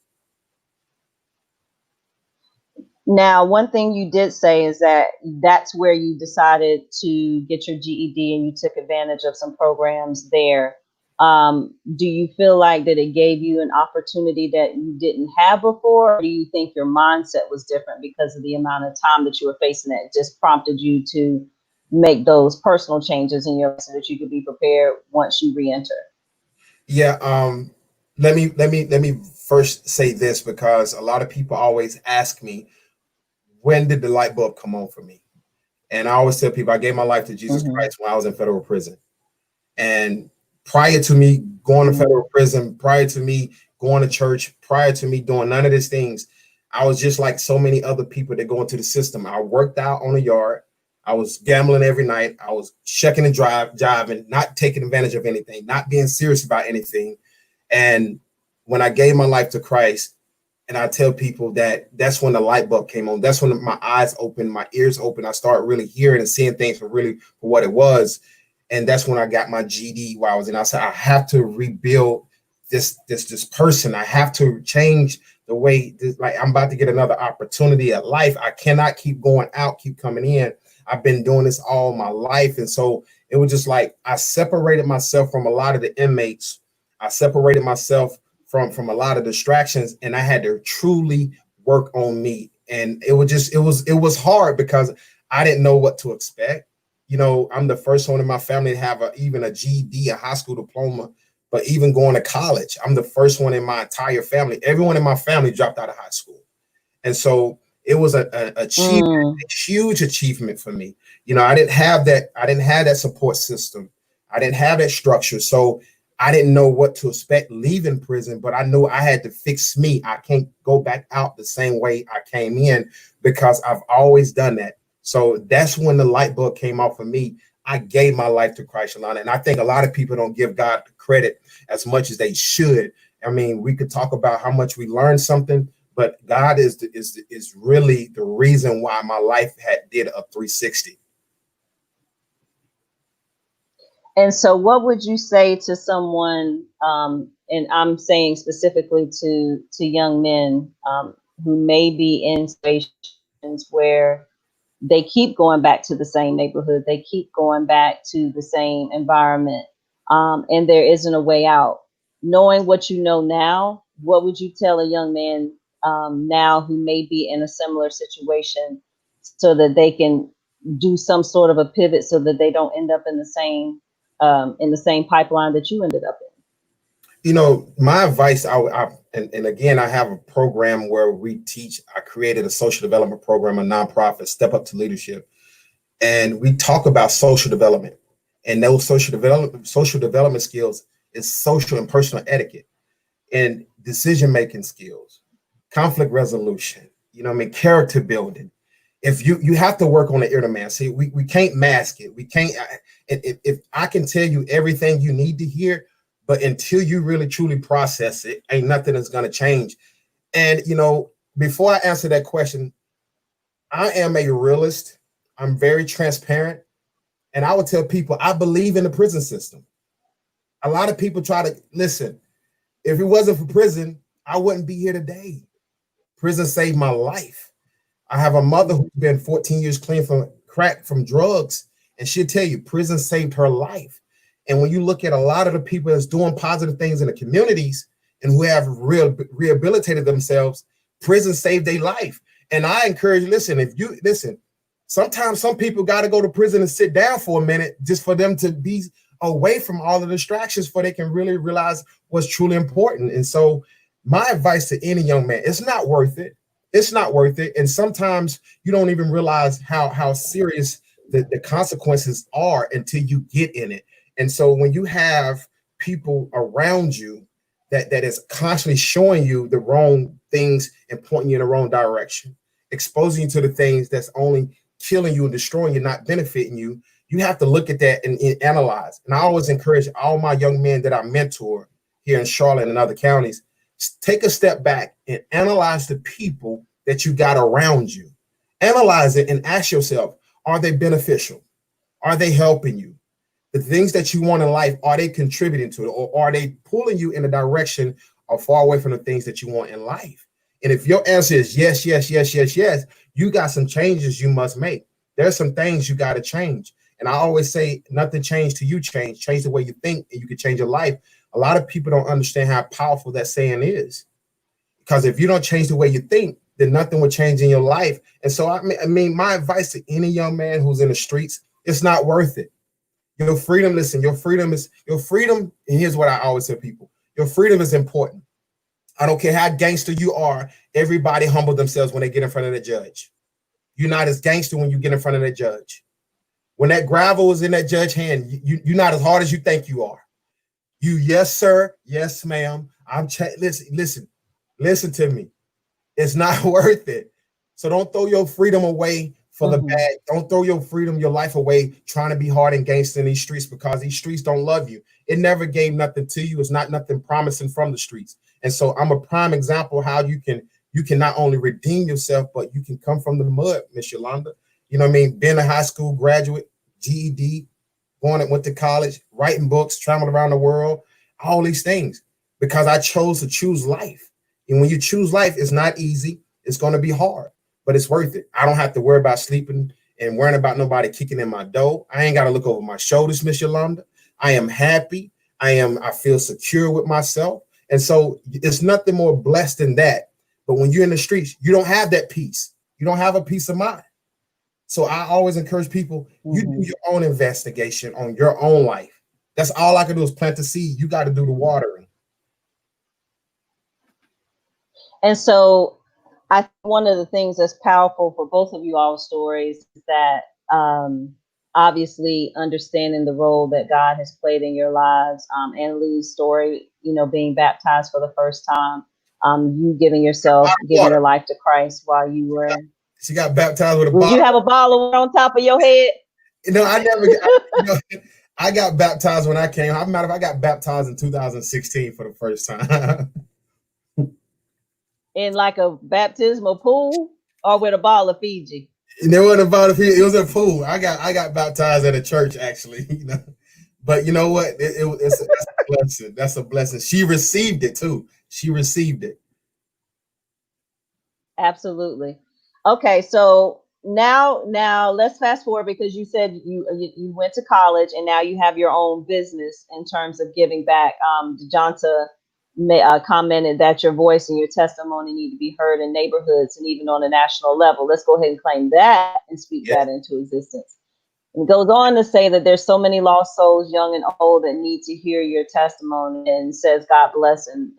Now, one thing you did say is that that's where you decided to get your GED, and you took advantage of some programs there. Do you feel like that it gave you an opportunity that you didn't have before? Or do you think your mindset was different because of the amount of time that you were facing that just prompted you to make those personal changes in your life so that you could be prepared once you re-enter? Yeah. Let me first say this, because a lot of people always ask me, when did the light bulb come on for me? And I always tell people I gave my life to Jesus Christ when I was in federal prison. And prior to me going to federal prison, prior to me going to church, prior to me doing none of these things, I was just like so many other people that go into the system. I worked out on the yard. I was gambling every night. I was checking and driving, not taking advantage of anything, not being serious about anything. And when I gave my life to Christ, and I tell people that's when the light bulb came on. That's when my eyes opened, my ears opened. I started really hearing and seeing things for what it was. And that's when I got my GD while I was in. I said, I have to rebuild this person. I have to change the way, like, I'm about to get another opportunity at life. I cannot keep going out, keep coming in. I've been doing this all my life. And so it was just like I separated myself from a lot of the inmates. I separated myself from a lot of distractions, and I had to truly work on me. And it was hard because I didn't know what to expect. I'm the first one in my family to have even a GED, a high school diploma, but even going to college, I'm the first one in my entire family. Everyone in my family dropped out of high school. And so it was a achievement, a huge achievement for me. I didn't have that. I didn't have that support system. I didn't have that structure. So I didn't know what to expect leaving prison, but I knew I had to fix me. I can't go back out the same way I came in because I've always done that. So that's when the light bulb came off for me. I gave my life to Christ, Yolanda. And I think a lot of people don't give God the credit as much as they should. I mean, we could talk about how much we learned something, but God is really the reason why my life did a 360. And so what would you say to someone, and I'm saying specifically to young men who may be in situations where they keep going back to the same neighborhood, they keep going back to the same environment, and there isn't a way out. Knowing what you know now, what would you tell a young man now who may be in a similar situation so that they can do some sort of a pivot so that they don't end up in the same pipeline that you ended up in? My advice, and again, I have a program where we teach. I created a social development program, a nonprofit, Step Up to Leadership, and we talk about social development. And those social development skills is social and personal etiquette, and decision-making skills, conflict resolution, character building. If you have to work on the inner man. See, we can't mask it. We can't, if I can tell you everything you need to hear, but until you really truly process it, ain't nothing that's going to change. And, before I answer that question, I am a realist. I'm very transparent. And I would tell people, I believe in the prison system. A lot of people try to listen. If it wasn't for prison, I wouldn't be here today. Prison saved my life. I have a mother who's been 14 years clean from crack, from drugs, and she'll tell you prison saved her life. And when you look at a lot of the people that's doing positive things in the communities and who have rehabilitated themselves, prison saved their life. And I encourage you, listen, sometimes some people got to go to prison and sit down for a minute just for them to be away from all the distractions before they can really realize what's truly important. And so my advice to any young man, it's not worth it. It's not worth it. And sometimes you don't even realize how serious the consequences are until you get in it. And so when you have people around you that is constantly showing you the wrong things and pointing you in the wrong direction, exposing you to the things that's only killing you and destroying you, not benefiting you, you have to look at that and analyze. And I always encourage all my young men that I mentor here in Charlotte and other counties, take a step back and analyze the people that you got around you. Analyze it and ask yourself, are they beneficial? Are they helping you? The things that you want in life, are they contributing to it? Or are they pulling you in a direction or far away from the things that you want in life? And if your answer is yes, yes, yes, yes, yes, you got some changes you must make. There's some things you got to change. And I always say, nothing changed till you change. Change the way you think and you can change your life. A lot of people don't understand how powerful that saying is. Because if you don't change the way you think, then nothing will change in your life. And so, I mean, my advice to any young man who's in the streets, it's not worth it. Your freedom, listen, your freedom, and here's what I always tell people, your freedom is important. I don't care how gangster you are, everybody humble themselves when they get in front of the judge. You're not as gangster when you get in front of the judge. When that gravel is in that judge's hand, you're not as hard as you think you are. You, yes, sir, yes, ma'am. Listen to me. It's not worth it. So don't throw your freedom away for the bad. Don't throw your freedom, your life away trying to be hard and gangster in these streets, because these streets don't love you. It never gave nothing to you. It's not nothing promising from the streets. And so I'm a prime example of how you can not only redeem yourself, but you can come from the mud, Miss Yolanda. You know what I mean? Being a high school graduate, GED, went to college, writing books, traveling around the world, all these things, because I chose to choose life. And when you choose life, it's not easy. It's going to be hard, but it's worth it. I don't have to worry about sleeping and worrying about nobody kicking in my door. I ain't got to look over my shoulders, Miss Yolanda. I am happy. I feel secure with myself. And so it's nothing more blessed than that. But when you're in the streets, you don't have that peace. You don't have a peace of mind. So I always encourage people, you do your own investigation on your own life. That's all I can do is plant the seed. You got to do the watering. And so I think one of the things that's powerful for both of you all's stories is that obviously understanding the role that God has played in your lives. Annalee's story, being baptized for the first time, you giving your life to Christ while you were. She got baptized with a bottle. Would you have a bottle of water on top of your head? I got baptized when I came. I'm matter of I got baptized in 2016 for the first time. In like a baptismal pool or with a bottle of Fiji? There wasn't a bottle of Fiji. It was a pool. I got baptized at a church actually. But you know what? That's a blessing. That's a blessing. She received it too. She received it. Absolutely. Okay, so now let's fast forward, because you said you went to college and now you have your own business in terms of giving back. DeJonta commented that your voice and your testimony need to be heard in neighborhoods and even on a national level. Let's go ahead and claim that and speak that into existence. It goes on to say that there's so many lost souls, young and old, that need to hear your testimony, and says God bless and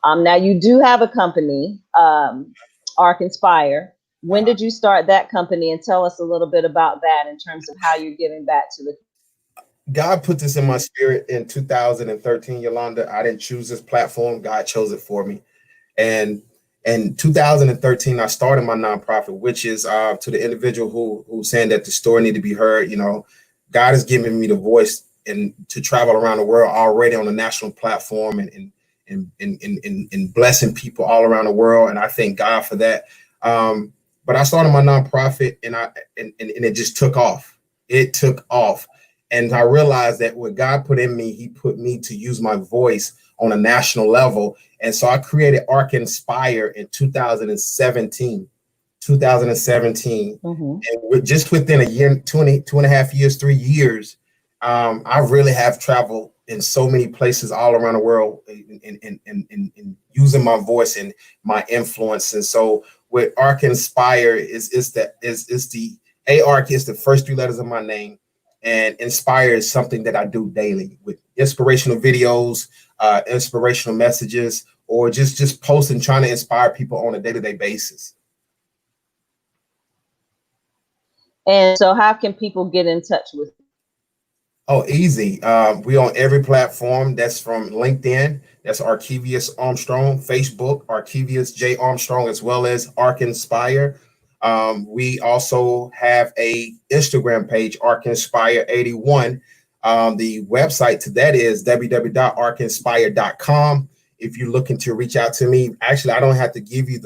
now you do have a company, Ark Inspire. When did you start that company? And tell us a little bit about that in terms of how you're giving back to the. God put this in my spirit in 2013, Yolanda. I didn't choose this platform. God chose it for me. And in 2013, I started my nonprofit, which is to the individual who's saying that the story need to be heard. God has given me the voice and to travel around the world already on a national platform and blessing people all around the world. And I thank God for that. But I started my nonprofit and it just took off. It took off. And I realized that what God put in me, he put me to use my voice on a national level. And so I created Ark Inspire in 2017. And just within a year, 2.5 years, 3 years, I really have traveled in so many places all around the world in using my voice and my influence. And so with Ark Inspire is the ARK is the first 3 letters of my name. And Inspire is something that I do daily with inspirational videos, inspirational messages, or just posting, trying to inspire people on a day-to-day basis. And so how can people get in touch with you? Oh, easy. We on every platform. That's from LinkedIn. That's Arkevious Armstrong. Facebook, Arkevious J. Armstrong, as well as Ark Inspire. We also have a Instagram page, Ark Inspire 81. The website to that is www.arkinspire.com. If you're looking to reach out to me, actually, I don't have to give you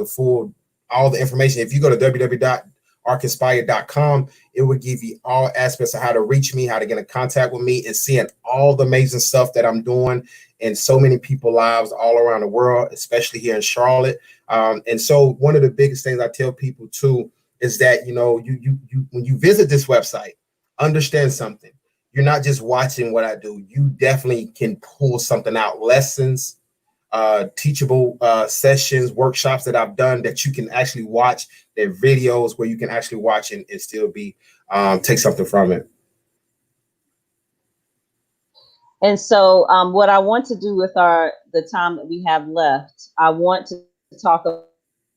all the information. If you go to www.arkinspire.com, it will give you all aspects of how to reach me, how to get in contact with me, and seeing all the amazing stuff that I'm doing in so many people's lives all around the world, especially here in Charlotte. And so one of the biggest things I tell people too is that, you when you visit this website, understand something. You're not just watching what I do. You definitely can pull something out, lessons, teachable sessions, workshops that I've done that you can actually watch. They're videos where you can actually watch and still be take something from it. And so what I want to do with the time that we have left, I want to talk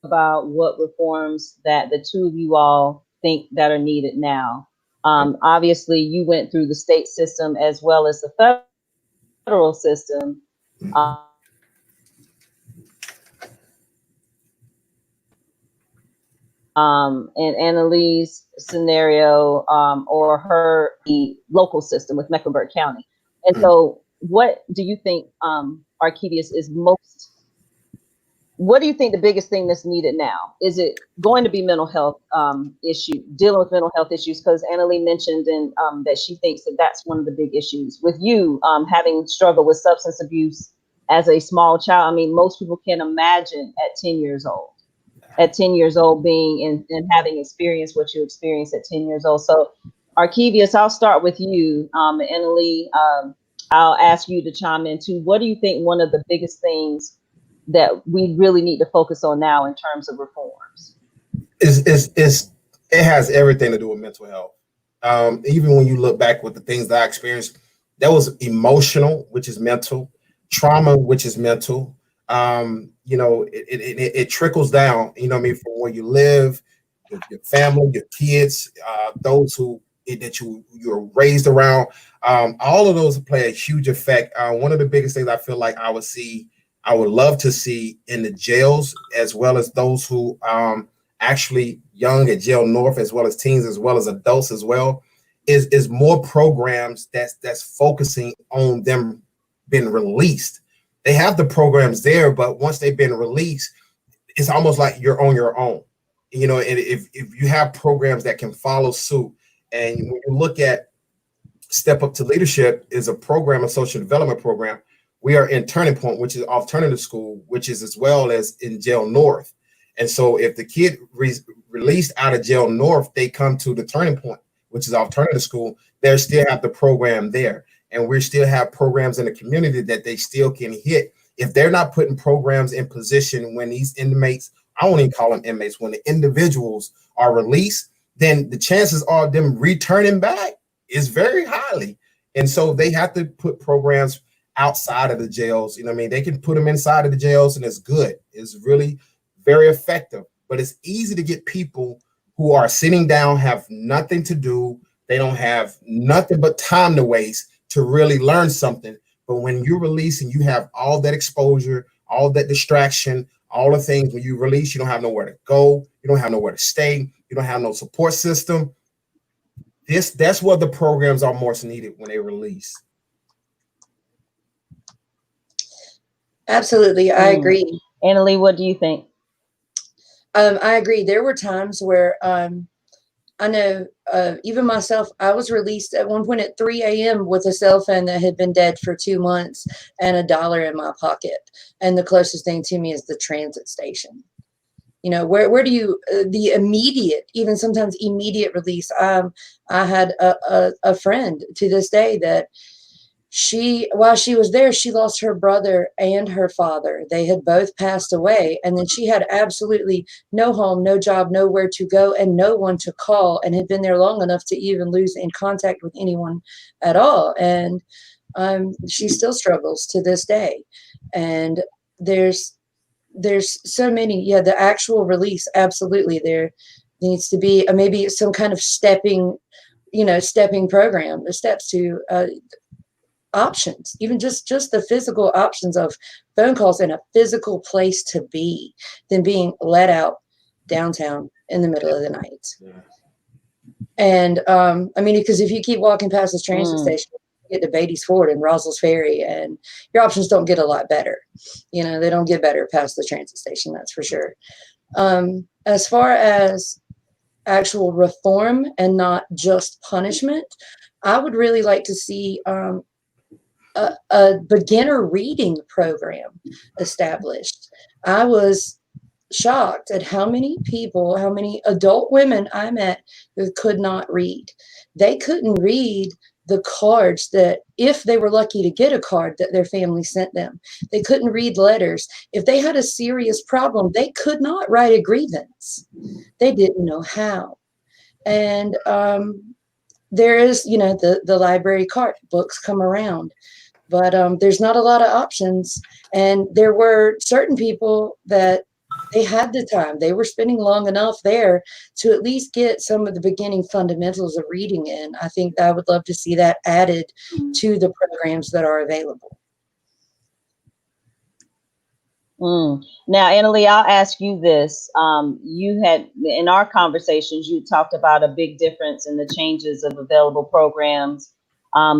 about what reforms that the two of you all think that are needed now. Obviously, you went through the state system as well as the federal system. In Annalee's scenario, or the local system with Mecklenburg County. And so what do you think, Arkevious, what do you think the biggest thing that's needed now? Is it going to be mental health dealing with mental health issues? Because Annalee mentioned that she thinks that that's one of the big issues. With you having struggled with substance abuse as a small child, I mean, most people can't imagine at 10 years old. at 10 years old, being and having experienced what you experienced at 10 years old. So, Arkevious, I'll start with you. Annalee, I'll ask you to chime in too. What do you think one of the biggest things that we really need to focus on now in terms of reforms? It has everything to do with mental health. Even when you look back with the things that I experienced, that was emotional, which is mental, trauma, which is mental. It trickles down, you know what I mean, from where you live, your family, your kids, those who that you're raised around. All of those play a huge effect. One of the biggest things I feel like I would love to see in the jails, as well as those who actually young at Jail North, as well as teens, as well as adults as well, is more programs that's focusing on them being released. They have the programs there, but once they've been released, it's almost like you're on your own. You know, and if you have programs that can follow suit, and when you look at Step Up to Leadership is a program, a social development program. We are in Turning Point, which is alternative school, which is as well as in Jail North. And so if the kid released out of Jail North, they come to the Turning Point, which is alternative school. They still have the program there. And we still have programs in the community that they still can hit. If they're not putting programs in position when these inmates, I won't even call them inmates, when the individuals are released, then the chances are them returning back is very highly. And so they have to put programs outside of the jails. You know what I mean? They can put them inside of the jails, and it's good. It's really very effective. But it's easy to get people who are sitting down, have nothing to do. They don't have nothing but time to waste to really learn something. But when you release and you have all that exposure, all that distraction, all the things, when you release, you don't have nowhere to go. You don't have nowhere to stay. You don't have no support system. That's where the programs are most needed when they release. Absolutely, I agree. Annalee, what do you think? I agree. There were times where I know even myself, I was released at one point at 3 a.m. with a cell phone that had been dead for 2 months and $1 in my pocket. And the closest thing to me is the transit station. You know, where do you, the immediate, even sometimes immediate release. I had a friend to this day that while she was there, she lost her brother and her father. They had both passed away. And then she had absolutely no home, no job, nowhere to go, and no one to call, and had been there long enough to even lose in contact with anyone at all. And she still struggles to this day. And there's so many, the actual release. Absolutely. There needs to be maybe some kind of stepping program, the steps to, options, even just the physical options of phone calls and a physical place to be, than being let out downtown in the middle of the night. Yeah. And I mean, because if you keep walking past this transit station, you get to Beatty's Ford and Rosl's Ferry, and your options don't get a lot better. You know, they don't get better past the transit station, that's for sure. As far as actual reform and not just punishment, I would really like to see a beginner reading program established. I was shocked at how many adult women I met who could not read. They couldn't read the cards that, if they were lucky to get a card that their family sent them, they couldn't read letters. If they had a serious problem, they could not write a grievance. They didn't know how. And there is, the library cart, books come around. But there's not a lot of options. And there were certain people that they had the time. They were spending long enough there to at least get some of the beginning fundamentals of reading in. I think I would love to see that added to the programs that are available. Now, Annalee, I'll ask you this. You had, in our conversations, you talked about a big difference in the changes of available programs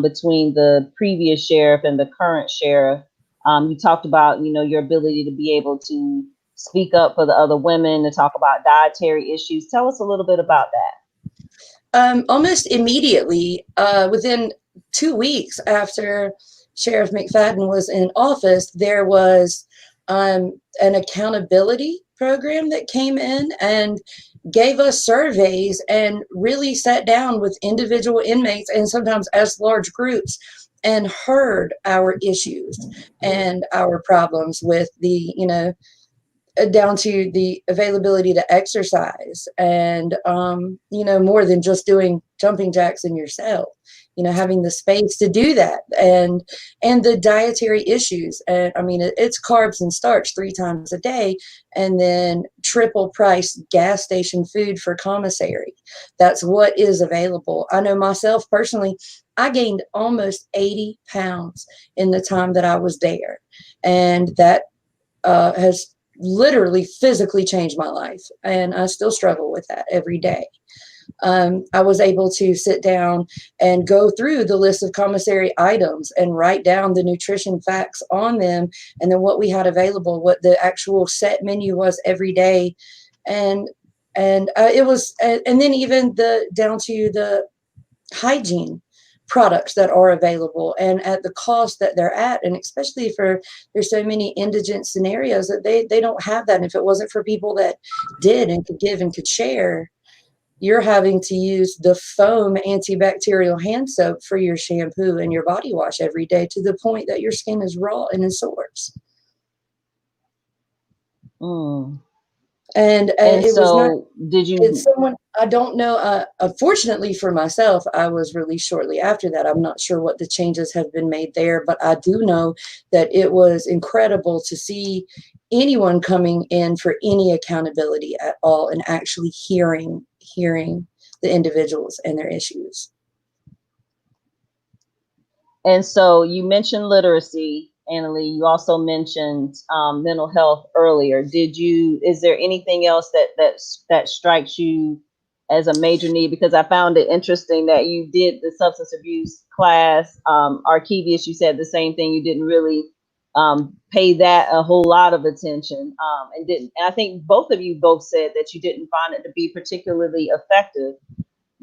between the previous sheriff and the current sheriff. You talked about, your ability to be able to speak up for the other women, to talk about dietary issues. Tell us a little bit about that. Almost immediately, within 2 weeks after Sheriff McFadden was in office, there was an accountability program that came in and gave us surveys and really sat down with individual inmates and sometimes as large groups and heard our issues and our problems with the, down to the availability to exercise and, more than just doing jumping jacks in your cell, having the space to do that and the dietary issues. And I mean, it's carbs and starch 3 times a day and then triple price gas station food for commissary. That's what is available. I know myself personally, I gained almost 80 pounds in the time that I was there. And that has literally physically changed my life. And I still struggle with that every day. I was able to sit down and go through the list of commissary items and write down the nutrition facts on them, and then what we had available, what the actual set menu was every day. And it was, and then even down to the hygiene products that are available and at the cost that they're at. And especially for there's so many indigent scenarios that they don't have that. And if it wasn't for people that did and could give and could share, you're having to use the foam antibacterial hand soap for your shampoo and your body wash every day, to the point that your skin is raw and in sores. And it was not, did you, it's someone, I don't know. Unfortunately for myself, I was released shortly after that. I'm not sure what the changes have been made there, but I do know that it was incredible to see anyone coming in for any accountability at all and actually hearing the individuals and their issues. and so you mentioned literacy, Annalee. You also mentioned mental health earlier. Is there anything else that strikes you as a major need? Because I found it interesting that you did the substance abuse class. Arkevious, you said the same thing. You didn't really pay that a whole lot of attention, and didn't. And I think both of you both said that you didn't find it to be particularly effective,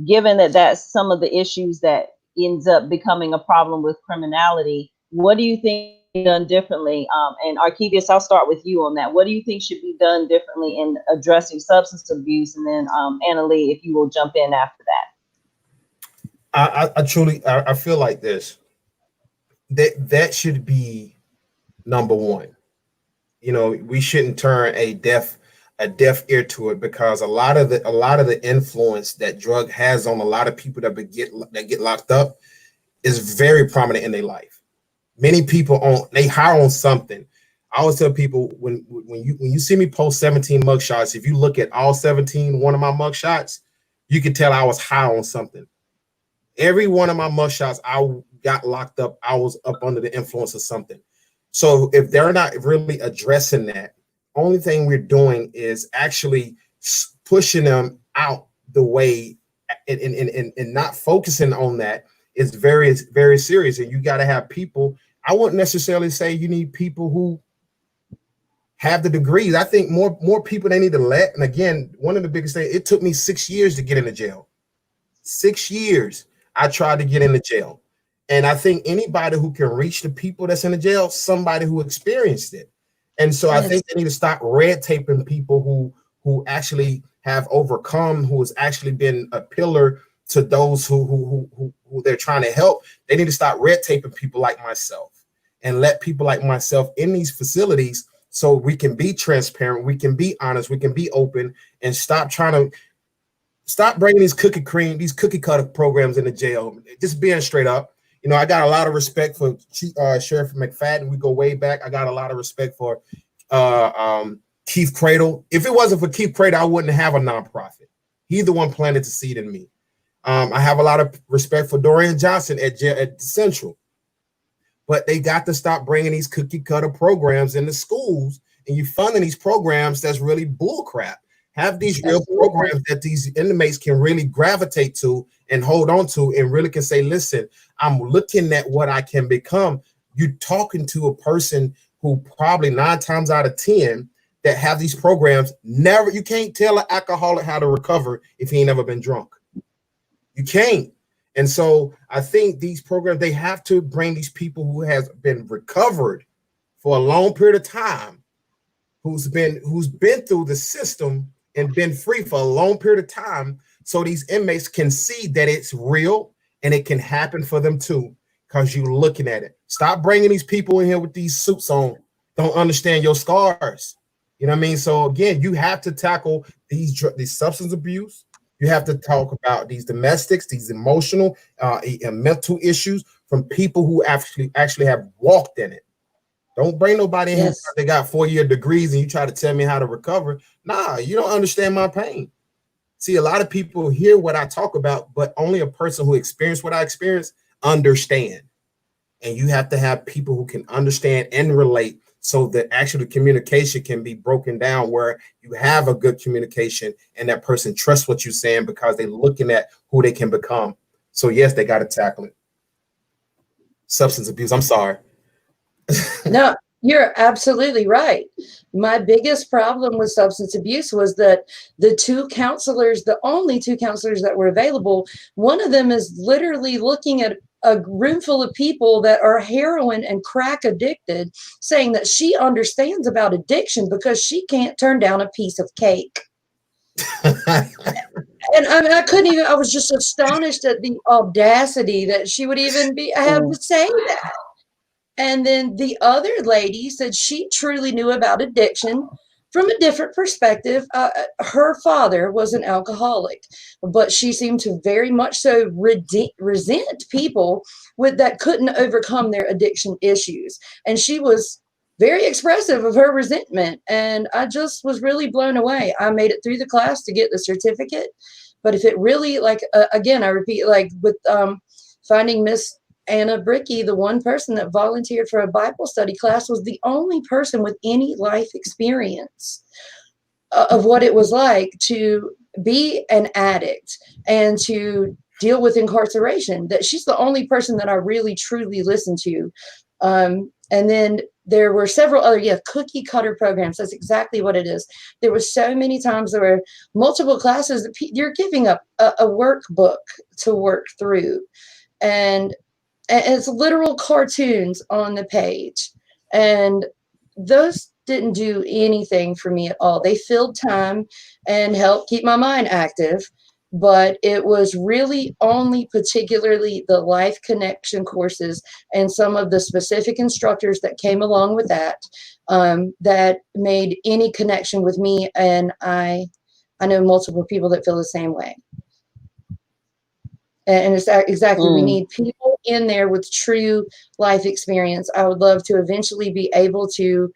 given that that's some of the issues that ends up becoming a problem with criminality. What do you think done differently? And Arkevious, I'll start with you on that. What do you think should be done differently in addressing substance abuse? And then Annalee, if you will jump in after that. I truly feel like this. That should be number one. We shouldn't turn a deaf ear to it, because a lot of the influence that drug has on a lot of people that get locked up is very prominent in their life. Many people they hire on something. I always tell people, when you see me post 17 mugshots, if you look at all 17 one of my mugshots, you can tell I was high on something. Every one of my mugshots, I got locked up, I was up under the influence of something. So if they're not really addressing that, only thing we're doing is actually pushing them out the way, and not focusing on that is very, very serious. And you got to have people. I wouldn't necessarily say you need people who have the degrees. I think more people they need to let. And again, one of the biggest things, it took me 6 years to get into jail. 6 years I tried to get into jail. And I think anybody who can reach the people that's in the jail, somebody who experienced it. And so I think they need to stop red taping people who actually have overcome, who has actually been a pillar to those who they're trying to help. They need to stop red taping people like myself and let people like myself in these facilities so we can be transparent, we can be honest, we can be open, and stop bringing these cookie cutter programs in the jail. Just being straight up. I got a lot of respect for Sheriff McFadden. We go way back. I got a lot of respect for Keith Cradle. If it wasn't for Keith Cradle, I wouldn't have a nonprofit. He's the one planted the seed in me. I have a lot of respect for Dorian Johnson at Central. But they got to stop bringing these cookie cutter programs into schools, and you funding these programs that's really bullcrap. Have these real programs that these inmates can really gravitate to and hold on to, and really can say, listen, I'm looking at what I can become. You're talking to a person who probably 9 times out of 10 that have these programs, you can't tell an alcoholic how to recover if he ain't never been drunk. You can't. And so I think these programs, they have to bring these people who has been recovered for a long period of time who's been through the system and been free for a long period of time, so these inmates can see that it's real and it can happen for them too, because you're looking at it. Stop bringing these people in here with these suits on, don't understand your scars. You know what I mean? So again, you have to tackle these substance abuse. You have to talk about these domestics, these emotional and mental issues from people who actually have walked in it. Don't bring nobody in here because they got 4-year degrees and you try to tell me how to recover. Nah, you don't understand my pain. See, a lot of people hear what I talk about, but only a person who experienced what I experienced understand. And you have to have people who can understand and relate, so that actually communication can be broken down, where you have a good communication and that person trusts what you're saying because they're looking at who they can become. So yes, they got to tackle it. Substance abuse. I'm sorry. No, you're absolutely right. My biggest problem with substance abuse was that the only two counselors that were available, one of them is literally looking at a room full of people that are heroin and crack addicted, saying that she understands about addiction because she can't turn down a piece of cake. And I couldn't even, I was just astonished at the audacity that she would even have to say that. And then the other lady said she truly knew about addiction from a different perspective. Her father was an alcoholic, but she seemed to very much so resent people that couldn't overcome their addiction issues. And she was very expressive of her resentment. And I just was really blown away. I made it through the class to get the certificate. But if it really, again, I repeat, with finding Miss Anna Bricky, the one person that volunteered for a Bible study class, was the only person with any life experience of what it was like to be an addict and to deal with incarceration. That she's the only person that I really truly listened to. And then there were several other, cookie cutter programs. That's exactly what it is. There were so many times there were multiple classes that you're giving up a workbook to work through. And it's literal cartoons on the page. And those didn't do anything for me at all. They filled time and helped keep my mind active. But it was really only particularly the life connection courses and some of the specific instructors that came along with that that made any connection with me. And I know multiple people that feel the same way. And it's exactly, we need people in there with true life experience. I would love to eventually be able to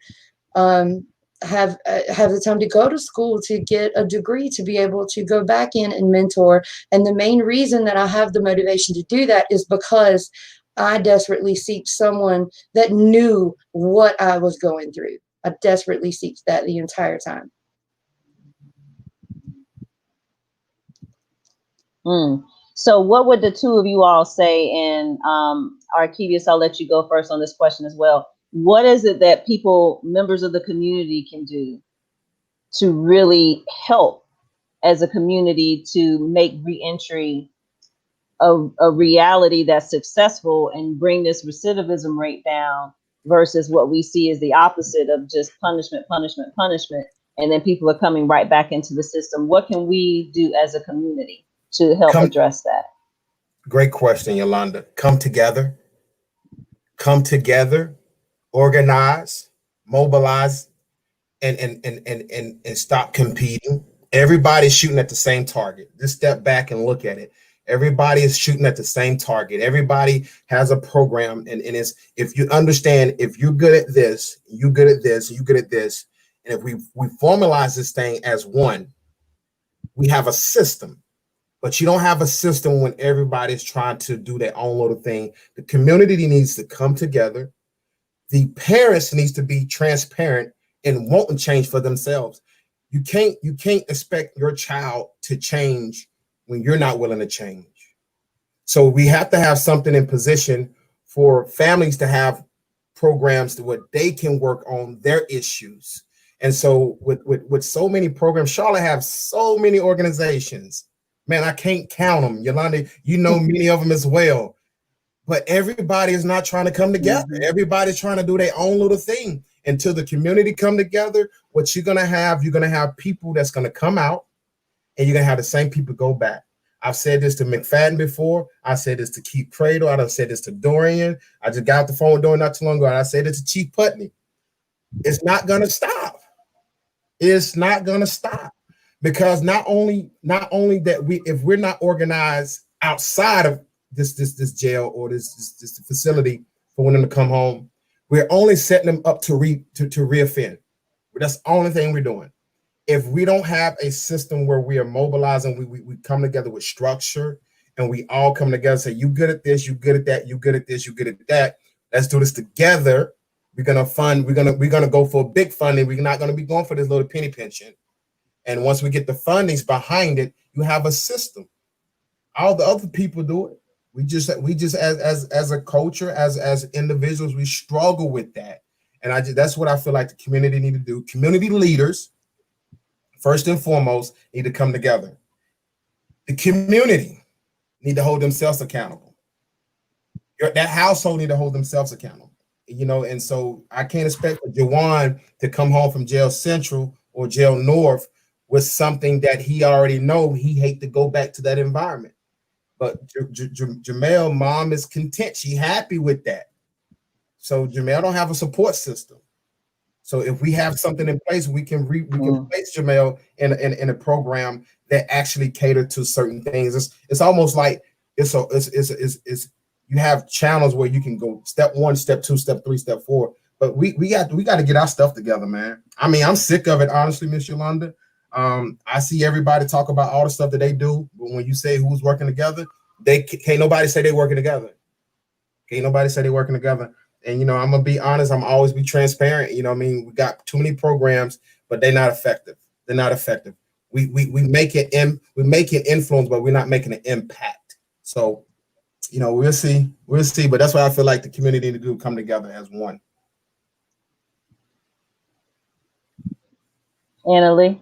have the time to go to school to get a degree, to be able to go back in and mentor. And the main reason that I have the motivation to do that is because I desperately seek someone that knew what I was going through. I desperately seek that the entire time. So what would the two of you all say? And Arkevious, I'll let you go first on this question as well. What is it that members of the community can do to really help as a community to make reentry a reality that's successful and bring this recidivism rate down, versus what we see as the opposite of just punishment, punishment, punishment, and then people are coming right back into the system? What can we do as a community to help address that? Great question, Yolanda. Come together, organize, mobilize, and stop competing. Everybody's shooting at the same target. Just step back and look at it. Everybody is shooting at the same target. Everybody has a program, and it's, if you understand, if you're good at this, you're good at this, you're good at this, and if we formalize this thing as one, we have a system. But you don't have a system when everybody's trying to do their own little thing. The community needs to come together. The parents needs to be transparent and want change for themselves. You can't expect your child to change when you're not willing to change. So we have to have something in position for families to have programs where they can work on their issues. And so with so many programs, Charlotte have so many organizations. Man, I can't count them. Yolanda, you know many of them as well. But everybody is not trying to come together. Everybody's trying to do their own little thing. Until the community come together, what you're going to have people that's going to come out, and you're going to have the same people go back. I've said this to McFadden before. I said this to Keith Cradle. I done said this to Dorian. I just got off the phone with Dorian not too long ago, and I said this to Chief Putney. It's not going to stop. It's not going to stop, because not only that if we're not organized outside of this jail or this facility for them to come home, we're only setting them up to reoffend. That's the only thing we're doing. If we don't have a system where we are mobilizing, we come together with structure, and we all come together and say, you good at this, you good at that, you good at this, you good at that. Let's do this together. We're gonna go for a big funding. We're not gonna be going for this little penny pension. And once we get the fundings behind it, you have a system. All the other people do it. We just as a culture, as individuals, we struggle with that. And that's what I feel like the community need to do. Community leaders, first and foremost, need to come together. The community need to hold themselves accountable. That household need to hold themselves accountable. And so I can't expect Jawan to come home from jail central or jail north with something that he already know he hate to go back to that environment. But Jamel, mom is content. She happy with that. So Jamel don't have a support system. So if we have something in place, we can place Jamel in a program that actually cater to certain things. It's almost like it's you have channels where you can go step 1, step 2, step 3, step 4. But we got to get our stuff together, man. I mean, I'm sick of it, honestly, Miss Yolanda. I see everybody talk about all the stuff that they do, but when you say who's working together, can't nobody say they're working together. Can't nobody say they're working together. And I'm gonna be honest, I'm always be transparent. I mean, we got too many programs, but they're not effective. They're not effective. We make it influence, but we're not making an impact. So we'll see. But that's what I feel like the community need to do, come together as one. Annalee?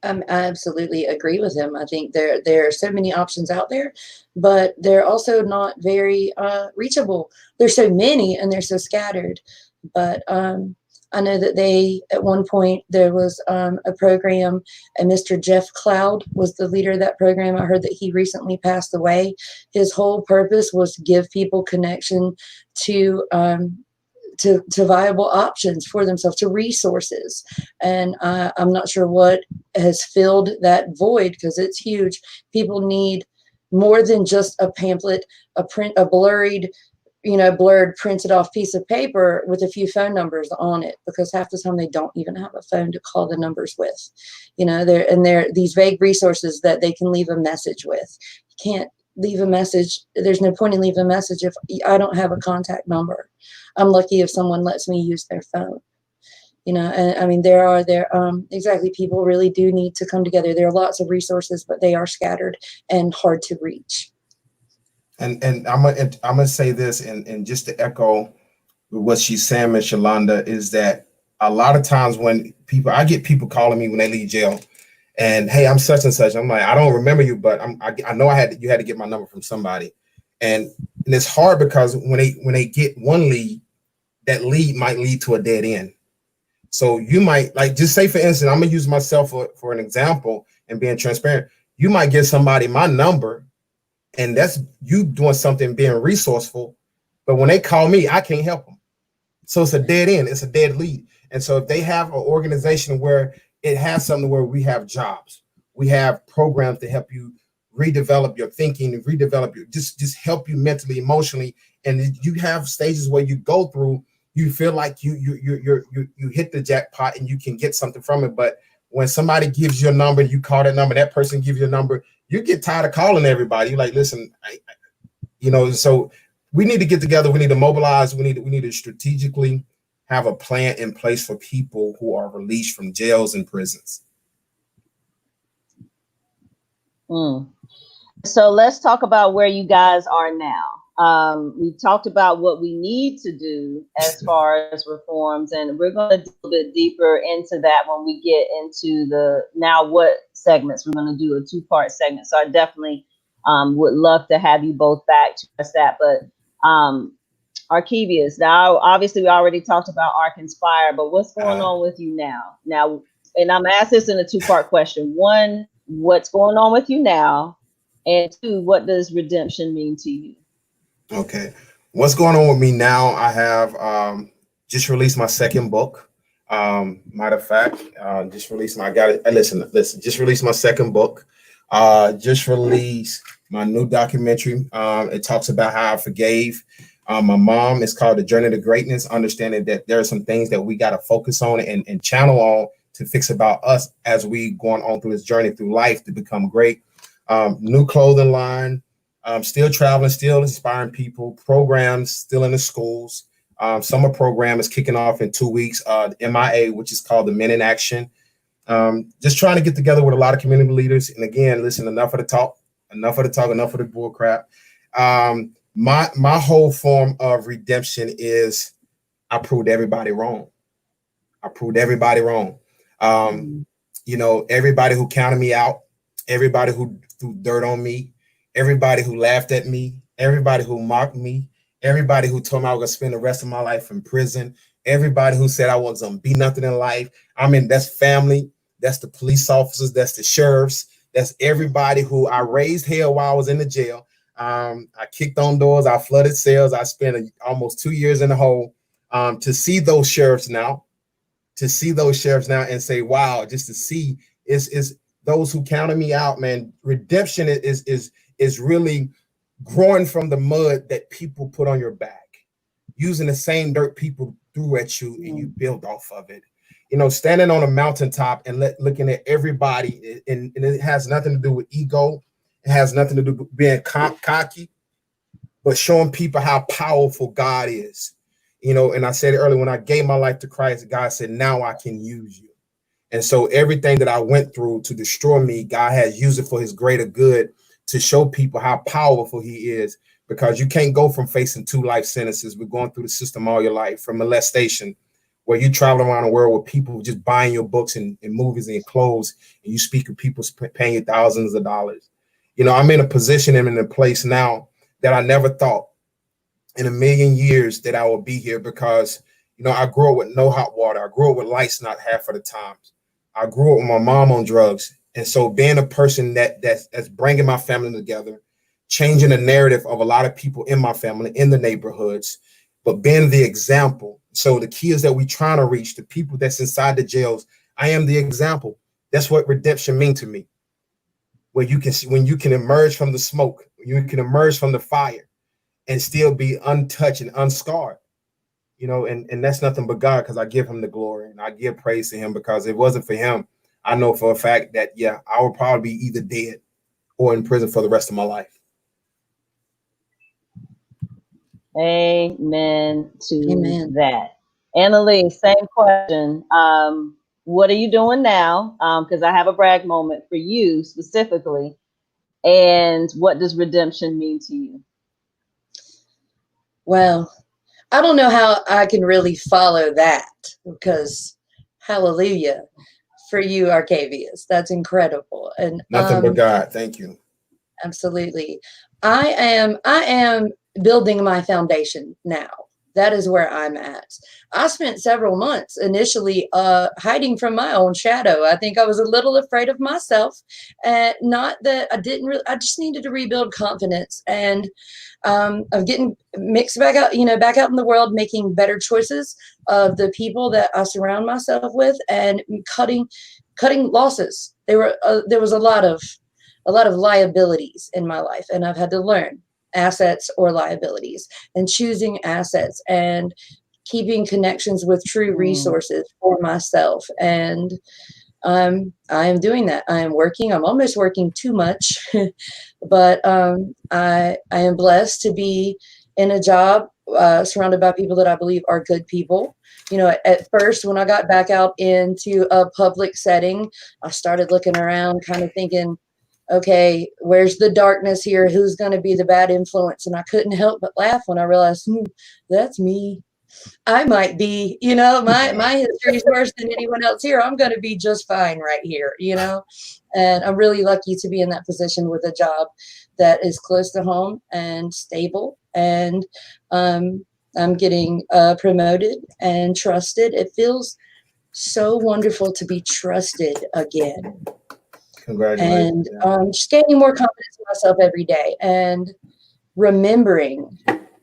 I absolutely agree with him. I think there are so many options out there, but they're also not very reachable. There's so many and they're so scattered. But I know that at one point there was a program, and Mr. Jeff Cloud was the leader of that program. I heard that he recently passed away. His whole purpose was to give people connection to viable options for themselves, to resources. And I'm not sure what has filled that void, because it's huge. People need more than just a pamphlet, a blurred printed off piece of paper with a few phone numbers on it, because half the time they don't even have a phone to call the numbers with. They're these vague resources that they can leave a message with. You can't leave a message. There's no point in leaving a message if I don't have a contact number. I'm lucky if someone lets me use their phone. And I mean, exactly, people really do need to come together. There are lots of resources, but they are scattered and hard to reach. And I'm gonna say this, and just to echo what she's saying, Miss Yolanda, is that a lot of times when I get people calling me when they leave jail, and hey, I'm such and such. I'm like, I don't remember you, but I know you had to get my number from somebody, and it's hard because when they get one lead, that lead might lead to a dead end. So you might, like, just say for instance, I'm gonna use myself for an example and being transparent. You might give somebody my number, and that's you doing something, being resourceful, but when they call me, I can't help them. So it's a dead end. It's a dead lead. And so if they have an organization where it has something where we have jobs, we have programs to help you redevelop your thinking, and redevelop your just help you mentally, emotionally, and you have stages where you go through. You feel like you hit the jackpot and you can get something from it. But when somebody gives you a number, you call that number, that person gives you a number, you get tired of calling everybody. You're like, listen, so we need to get together. We need to mobilize. We need to strategically have a plan in place for people who are released from jails and prisons. So let's talk about where you guys are now. We've talked about what we need to do as far as reforms, and we're going to dig a bit deeper into that when we get into the now what segments. We're going to do a 2-part segment. So I definitely would love to have you both back to us that. But Arkevious. Now, obviously, we already talked about Ark Inspire, but what's going Uh, on with you now? Now, and I'm asking this in a two-part question. One, what's going on with you now? And two, what does redemption mean to you? okay. What's going on with me now? I have just released my second book. Matter of fact, just released my, I got it. Listen, just released my second book. Just released my new documentary. It talks about how I forgave my mom. It's called The Journey to Greatness, understanding that there are some things that we got to focus on and channel on to fix about us as we going on through this journey through life to become great. New clothing line, still traveling, still inspiring people, programs still in the schools. Summer program is kicking off in 2 weeks, the MIA, which is called the Men in Action. Just trying to get together with a lot of community leaders. And again, listen, enough of the talk, enough of the bull crap. My whole form of redemption is I proved everybody wrong. I proved everybody wrong. Um, everybody who counted me out, everybody who threw dirt on me, everybody who laughed at me, everybody who mocked me, everybody who told me I was gonna spend the rest of my life in prison, everybody who said I wasn't gonna be nothing in life. I mean, that's family, that's the police officers, that's the sheriffs, that's everybody who I raised hell while I was in the jail. I kicked on doors, I flooded cells, I spent almost 2 years in the hole. To see those sheriffs now, and say, wow, just to see is those who counted me out, man. Redemption is really growing from the mud that people put on your back, using the same dirt people threw at you, and you build off of it. Standing on a mountaintop and looking at everybody, and it has nothing to do with ego. It has nothing to do with being cocky, but showing people how powerful God is. And I said it earlier, when I gave my life to Christ, God said, now I can use you. And so everything that I went through to destroy me, God has used it for his greater good, to show people how powerful he is, because you can't go from facing 2 life sentences. We're going through the system all your life, from molestation, where you travel around the world with people just buying your books and movies and your clothes, and you speak with people paying you thousands of dollars. I'm in a position and in a place now that I never thought in a million years that I will be here, because I grew up with no hot water. I grew up with lights not half of the times. I grew up with my mom on drugs, and so being a person that's bringing my family together, changing the narrative of a lot of people in my family, in the neighborhoods, but being the example. So the kids that we trying to reach, the people that's inside the jails, I am the example. That's what redemption means to me. Where you can see, when you can emerge from the smoke, you can emerge from the fire, and still be untouched and unscarred, and that's nothing but God, because I give him the glory and I give praise to him, because if it wasn't for him, I know for a fact that, I would probably be either dead or in prison for the rest of my life. Amen to Amen. that. Annalee, same question. What are you doing now? Because I have a brag moment for you specifically. And what does redemption mean to you? Well, I don't know how I can really follow that, because hallelujah for you, Arkevious. That's incredible. And Nothing but God. Thank you. absolutely. I am building my foundation now. That is where I'm at. I spent several months initially hiding from my own shadow. I think I was a little afraid of myself, and not that I didn't really, I just needed to rebuild confidence and of getting mixed back out, back out in the world, making better choices of the people that I surround myself with, and cutting losses. There was a lot of liabilities in my life, and I've had to learn assets or liabilities, and choosing assets and keeping connections with true resources for myself. And I am doing that. I am working. I'm almost working too much, but I am blessed to be in a job surrounded by people that I believe are good people. At first, when I got back out into a public setting, I started looking around, kind of thinking, okay, where's the darkness here? Who's going to be the bad influence? And I couldn't help but laugh when I realized, that's me. I might be, my history is worse than anyone else here. I'm going to be just fine right here, and I'm really lucky to be in that position with a job that is close to home and stable. And I'm getting promoted and trusted. It feels so wonderful to be trusted again. Congratulations. And just gaining more confidence in myself every day, and remembering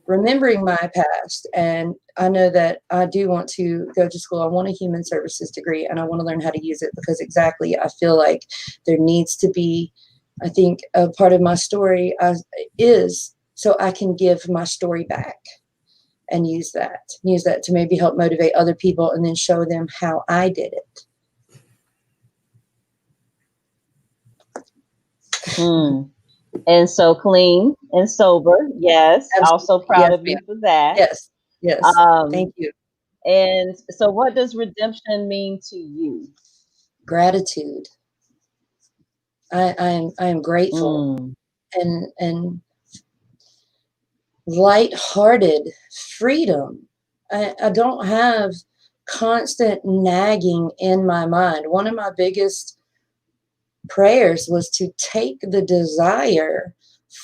my past. And I know that I do want to go to school. I want a human services degree, and I want to learn how to use it, because exactly, I feel like there needs to be, I think a part of my story is so I can give my story back and use that to maybe help motivate other people, and then show them how I did it. And so clean and sober. Yes. Absolutely. Also proud Yes, of ma'am. you for that. Yes. Thank Um, you. and so what does redemption mean to you? Gratitude. I am grateful and lighthearted. Freedom. I don't have constant nagging in my mind. One of my biggest prayers was to take the desire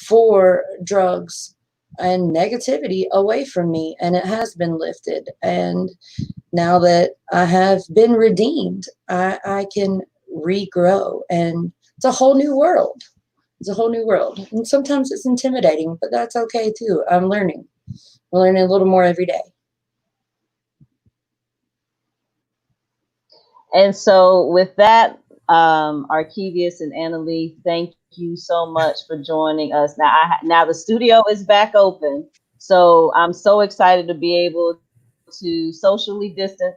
for drugs and negativity away from me, and it has been lifted. And now that I have been redeemed, I can regrow, and it's a whole new world. It's a whole new world. And sometimes it's intimidating, but that's okay too. I'm learning a little more every day. And so with that, Arkevious and Annalee, thank you so much for joining us. Now the studio is back open, so I'm so excited to be able to socially distance.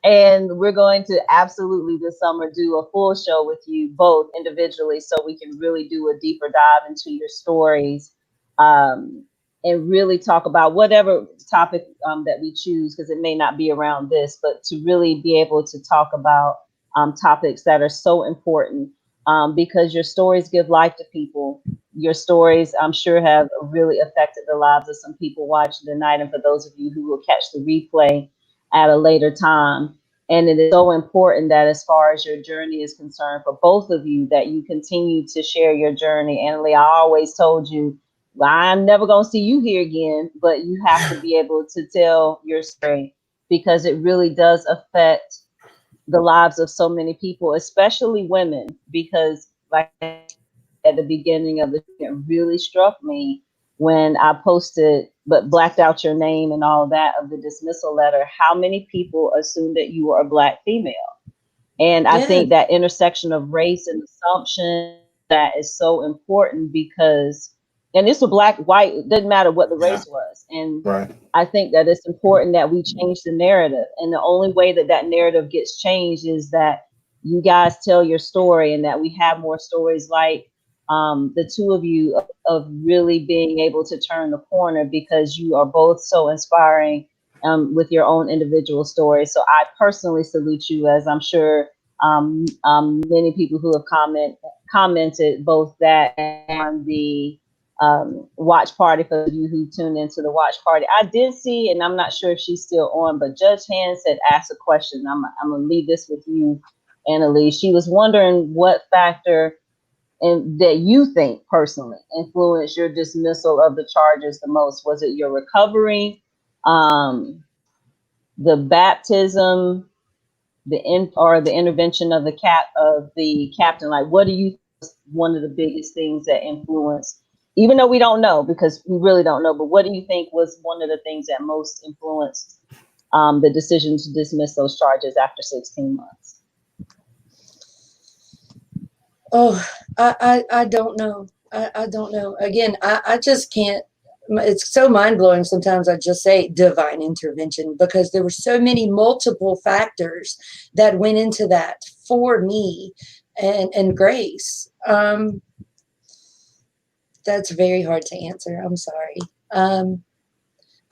And we're going to absolutely this summer do a full show with you both individually, so we can really do a deeper dive into your stories, and really talk about whatever topic that we choose, because it may not be around this, but to really be able to talk about topics that are so important, because your stories give life to people. Your stories, I'm sure, have really affected the lives of some people watching tonight, and for those of you who will catch the replay at a later time. And it is so important that, as far as your journey is concerned, for both of you, that you continue to share your journey. Annalee, I always told you, well, I'm never going to see you here again, but you have to be able to tell your story, because it really does affect the lives of so many people, especially women, because like at the beginning of the, it really struck me when I posted, but blacked out your name and all that of the dismissal letter, how many people assumed that you were a Black female. And I think that intersection of race and assumption, that is so important, because, and it's a Black, white, it doesn't matter what the race was. And I think that it's important that we change the narrative. And the only way that that narrative gets changed is that you guys tell your story, and that we have more stories like the two of you, of really being able to turn the corner, because you are both so inspiring with your own individual stories. So I personally salute you, as I'm sure many people who have commented both that and the watch party, for you who tuned into the watch party. I did see, and I'm not sure if she's still on, but Judge Hans had asked a question. I'm going to leave this with you, Annalee. She was wondering what factor and that you think personally influenced your dismissal of the charges the most. Was it your recovery, the baptism, or the intervention of the captain? Like, what do you think was one of the biggest things that influenced, even though we don't know, because we really don't know, but what do you think was one of the things that most influenced the decision to dismiss those charges after 16 months? Oh, I don't know. I don't know. Again, I just can't. It's so mind-blowing sometimes. I just say divine intervention, because there were so many multiple factors that went into that for me, and grace. That's very hard to answer. I'm sorry.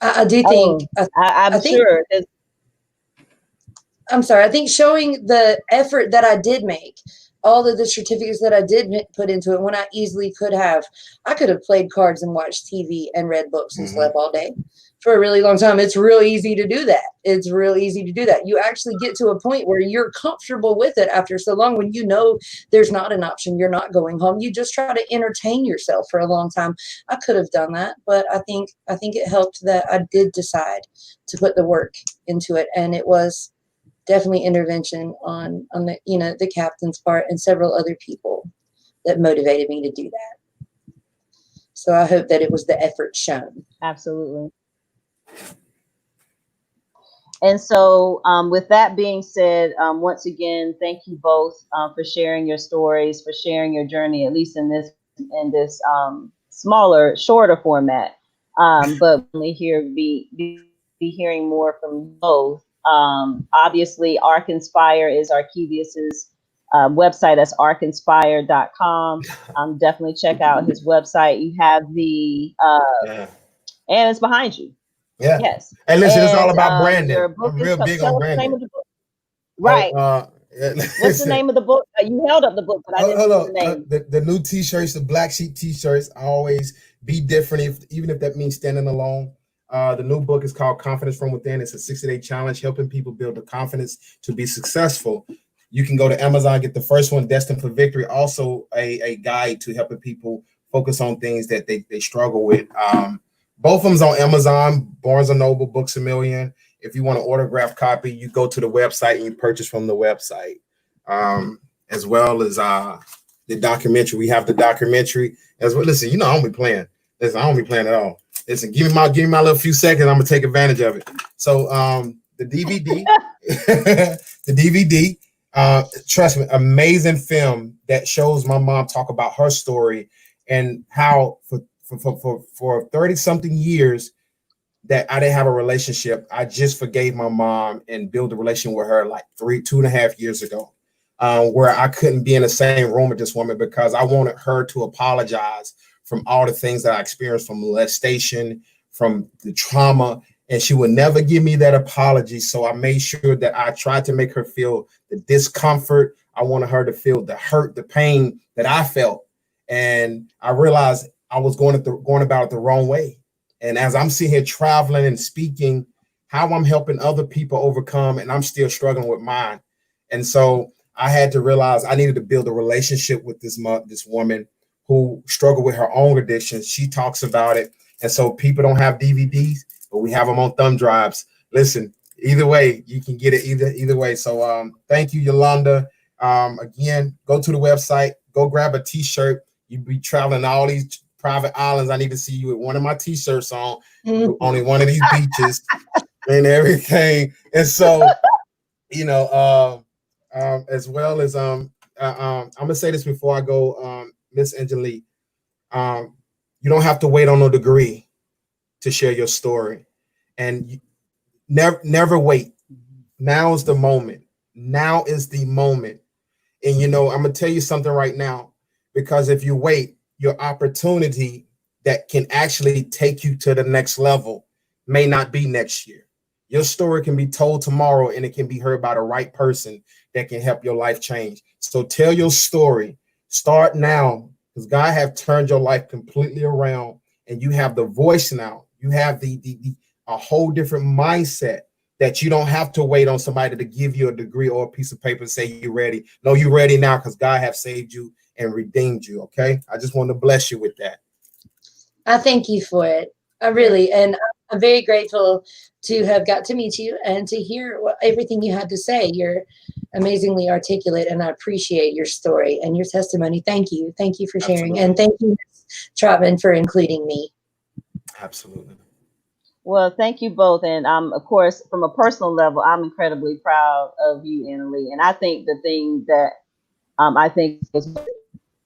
I do think. I'm sure. I'm sorry. I think showing the effort that I did make all of the certificates that I did put into it, when I easily could have, I could have played cards and watched TV and read books and slept all day for a really long time. It's real easy to do that. It's real easy to do that. You actually get to a point where you're comfortable with it after so long, when you know there's not an option, you're not going home. You just try to entertain yourself for a long time. I could have done that, but I think it helped that I did decide to put the work into it, and it was definitely intervention on the, you know, the captain's part and several other people that motivated me to do that. So I hope that it was the effort shown. Absolutely. And so with that being said, once again, thank you both for sharing your stories, for sharing your journey, at least in this smaller, shorter format. But we here be hearing more from both. Obviously, Arkinspire is Arkevious's website. That's arkinspire.com. Definitely check out his website. You have the and it's behind you. Yeah. Yes. And listen, it's all about Your branding. book I'm is real big on branding. Name of the book. Right. What's the name of the book? You held up the book, but I didn't see the name. The new t-shirts, the Black Sheep t-shirts, I always be different, even if that means standing alone. The new book is called Confidence from Within. It's a 60-day challenge helping people build the confidence to be successful. You can go to Amazon, get the first one, Destined for Victory, also a guide to helping people focus on things that they struggle with. Both of them's on Amazon, Barnes & Noble, Books A Million. If you want an autographed copy, you go to the website and you purchase from the website. As well as the documentary. We have the documentary as well. Listen, you know, I don't be playing. Listen, I don't be playing at all. Listen, give me my little few seconds. I'm gonna take advantage of it. So the DVD, the DVD, trust me, amazing film that shows my mom talk about her story and how for 30 something years that I didn't have a relationship. I just forgave my mom and built a relationship with her like 2.5 years ago, where I couldn't be in the same room with this woman because I wanted her to apologize from all the things that I experienced, from molestation, from the trauma, and she would never give me that apology. So I made sure that I tried to make her feel the discomfort. I wanted her to feel the hurt, the pain that I felt. And I realized I was going about it the wrong way. And as I'm sitting here traveling and speaking, how I'm helping other people overcome, and I'm still struggling with mine. And so I had to realize I needed to build a relationship with this woman who struggled with her own addictions. She talks about it. And so people don't have DVDs, but we have them on thumb drives. Listen, either way, you can get it either way. So thank you, Yolanda. Again, go to the website, go grab a t-shirt. You be traveling all these private islands. I need to see you with one of my t-shirts on, only one of these beaches and everything. And so, you know, as well as I'm gonna say this before I go, Miss Annalee, you don't have to wait on no degree to share your story, and never wait. Now is the moment. Now is the moment. And you know, I'm gonna tell you something right now, because if you wait, your opportunity that can actually take you to the next level may not be next year. Your story can be told tomorrow, and it can be heard by the right person that can help your life change. So tell your story. Start now, because God have turned your life completely around, and you have the voice now. You have a whole different mindset that you don't have to wait on somebody to give you a degree or a piece of paper and say you're ready. No, you're ready now because God have saved you and redeemed you. Okay. I just want to bless you with that. I thank you for it. I really, and I'm very grateful to have got to meet you and to hear everything you had to say. You're amazingly articulate, and I appreciate your story and your testimony. Thank you. Thank you for sharing. Absolutely. And thank you, Ms. Trotman, for including me. Absolutely. Well, thank you both. And of course, from a personal level, I'm incredibly proud of you, Annalee. And I think the thing that I think was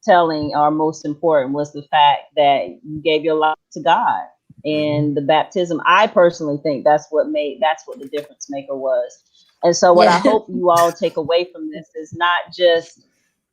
telling or most important was the fact that you gave your life to God. And the baptism, I personally think that's what the difference maker was. And so what I hope you all take away from this is not just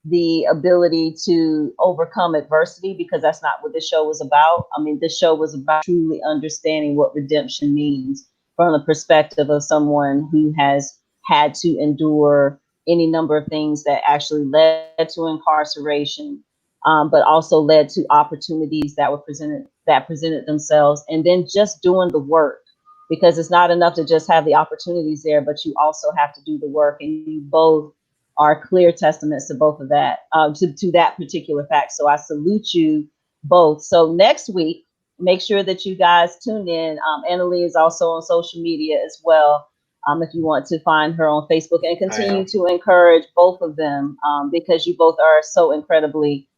the ability to overcome adversity, because that's not what this show was about. I mean, this show was about truly understanding what redemption means from the perspective of someone who has had to endure any number of things that actually led to incarceration, but also led to opportunities that were presented themselves, and then just doing the work, because it's not enough to just have the opportunities there, but you also have to do the work, and you both are clear testaments to both of that, to that particular fact. So I salute you both. So next week, make sure that you guys tune in. Annalee is also on social media as well. If you want to find her on Facebook, and continue to encourage both of them, because you both are so incredibly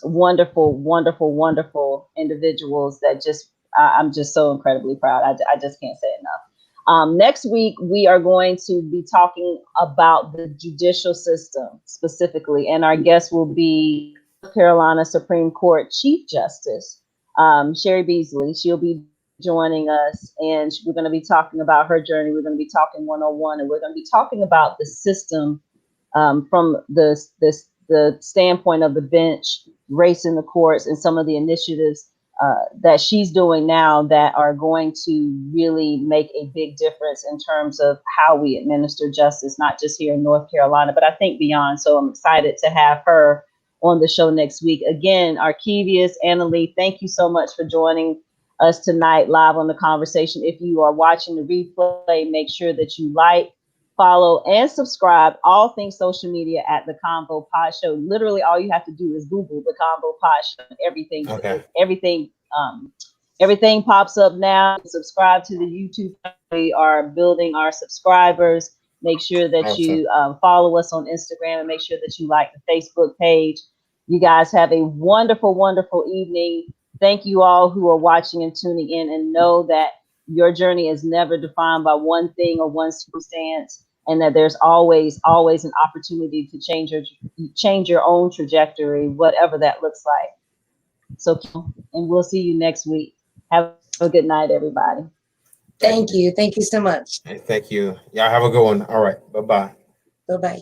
wonderful, wonderful, wonderful individuals that just, I'm just so incredibly proud. I just can't say enough. Next week, we are going to be talking about the judicial system specifically, and our guest will be North Carolina Supreme Court Chief Justice, Sherry Beasley. She'll be joining us, and we're going to be talking about her journey. We're going to be talking one-on-one, and we're going to be talking about the system from the standpoint of the bench, race in the courts, and some of the initiatives that she's doing now that are going to really make a big difference in terms of how we administer justice, not just here in North Carolina, but I think beyond. So I'm excited to have her on the show next week. Again, Arkevious, Annalee, thank you so much for joining us tonight live on The Conversation. If you are watching the replay, make sure that you like, follow, and subscribe all things social media at The Convo Pod Show. Literally, all you have to do is Google The Convo Pod Show. Everything pops up now. Subscribe to the YouTube. We are building our subscribers. Make sure that you follow us on Instagram, and make sure that you like the Facebook page. You guys have a wonderful, wonderful evening. Thank you all who are watching and tuning in, and know that your journey is never defined by one thing or one circumstance, and that there's always an opportunity to change your own trajectory, whatever that looks like. So, and we'll see you next week. Have a good night, everybody. Thank you. Thank you so much. Thank you. Y'all have a good one. All right. Bye-bye. Bye-bye.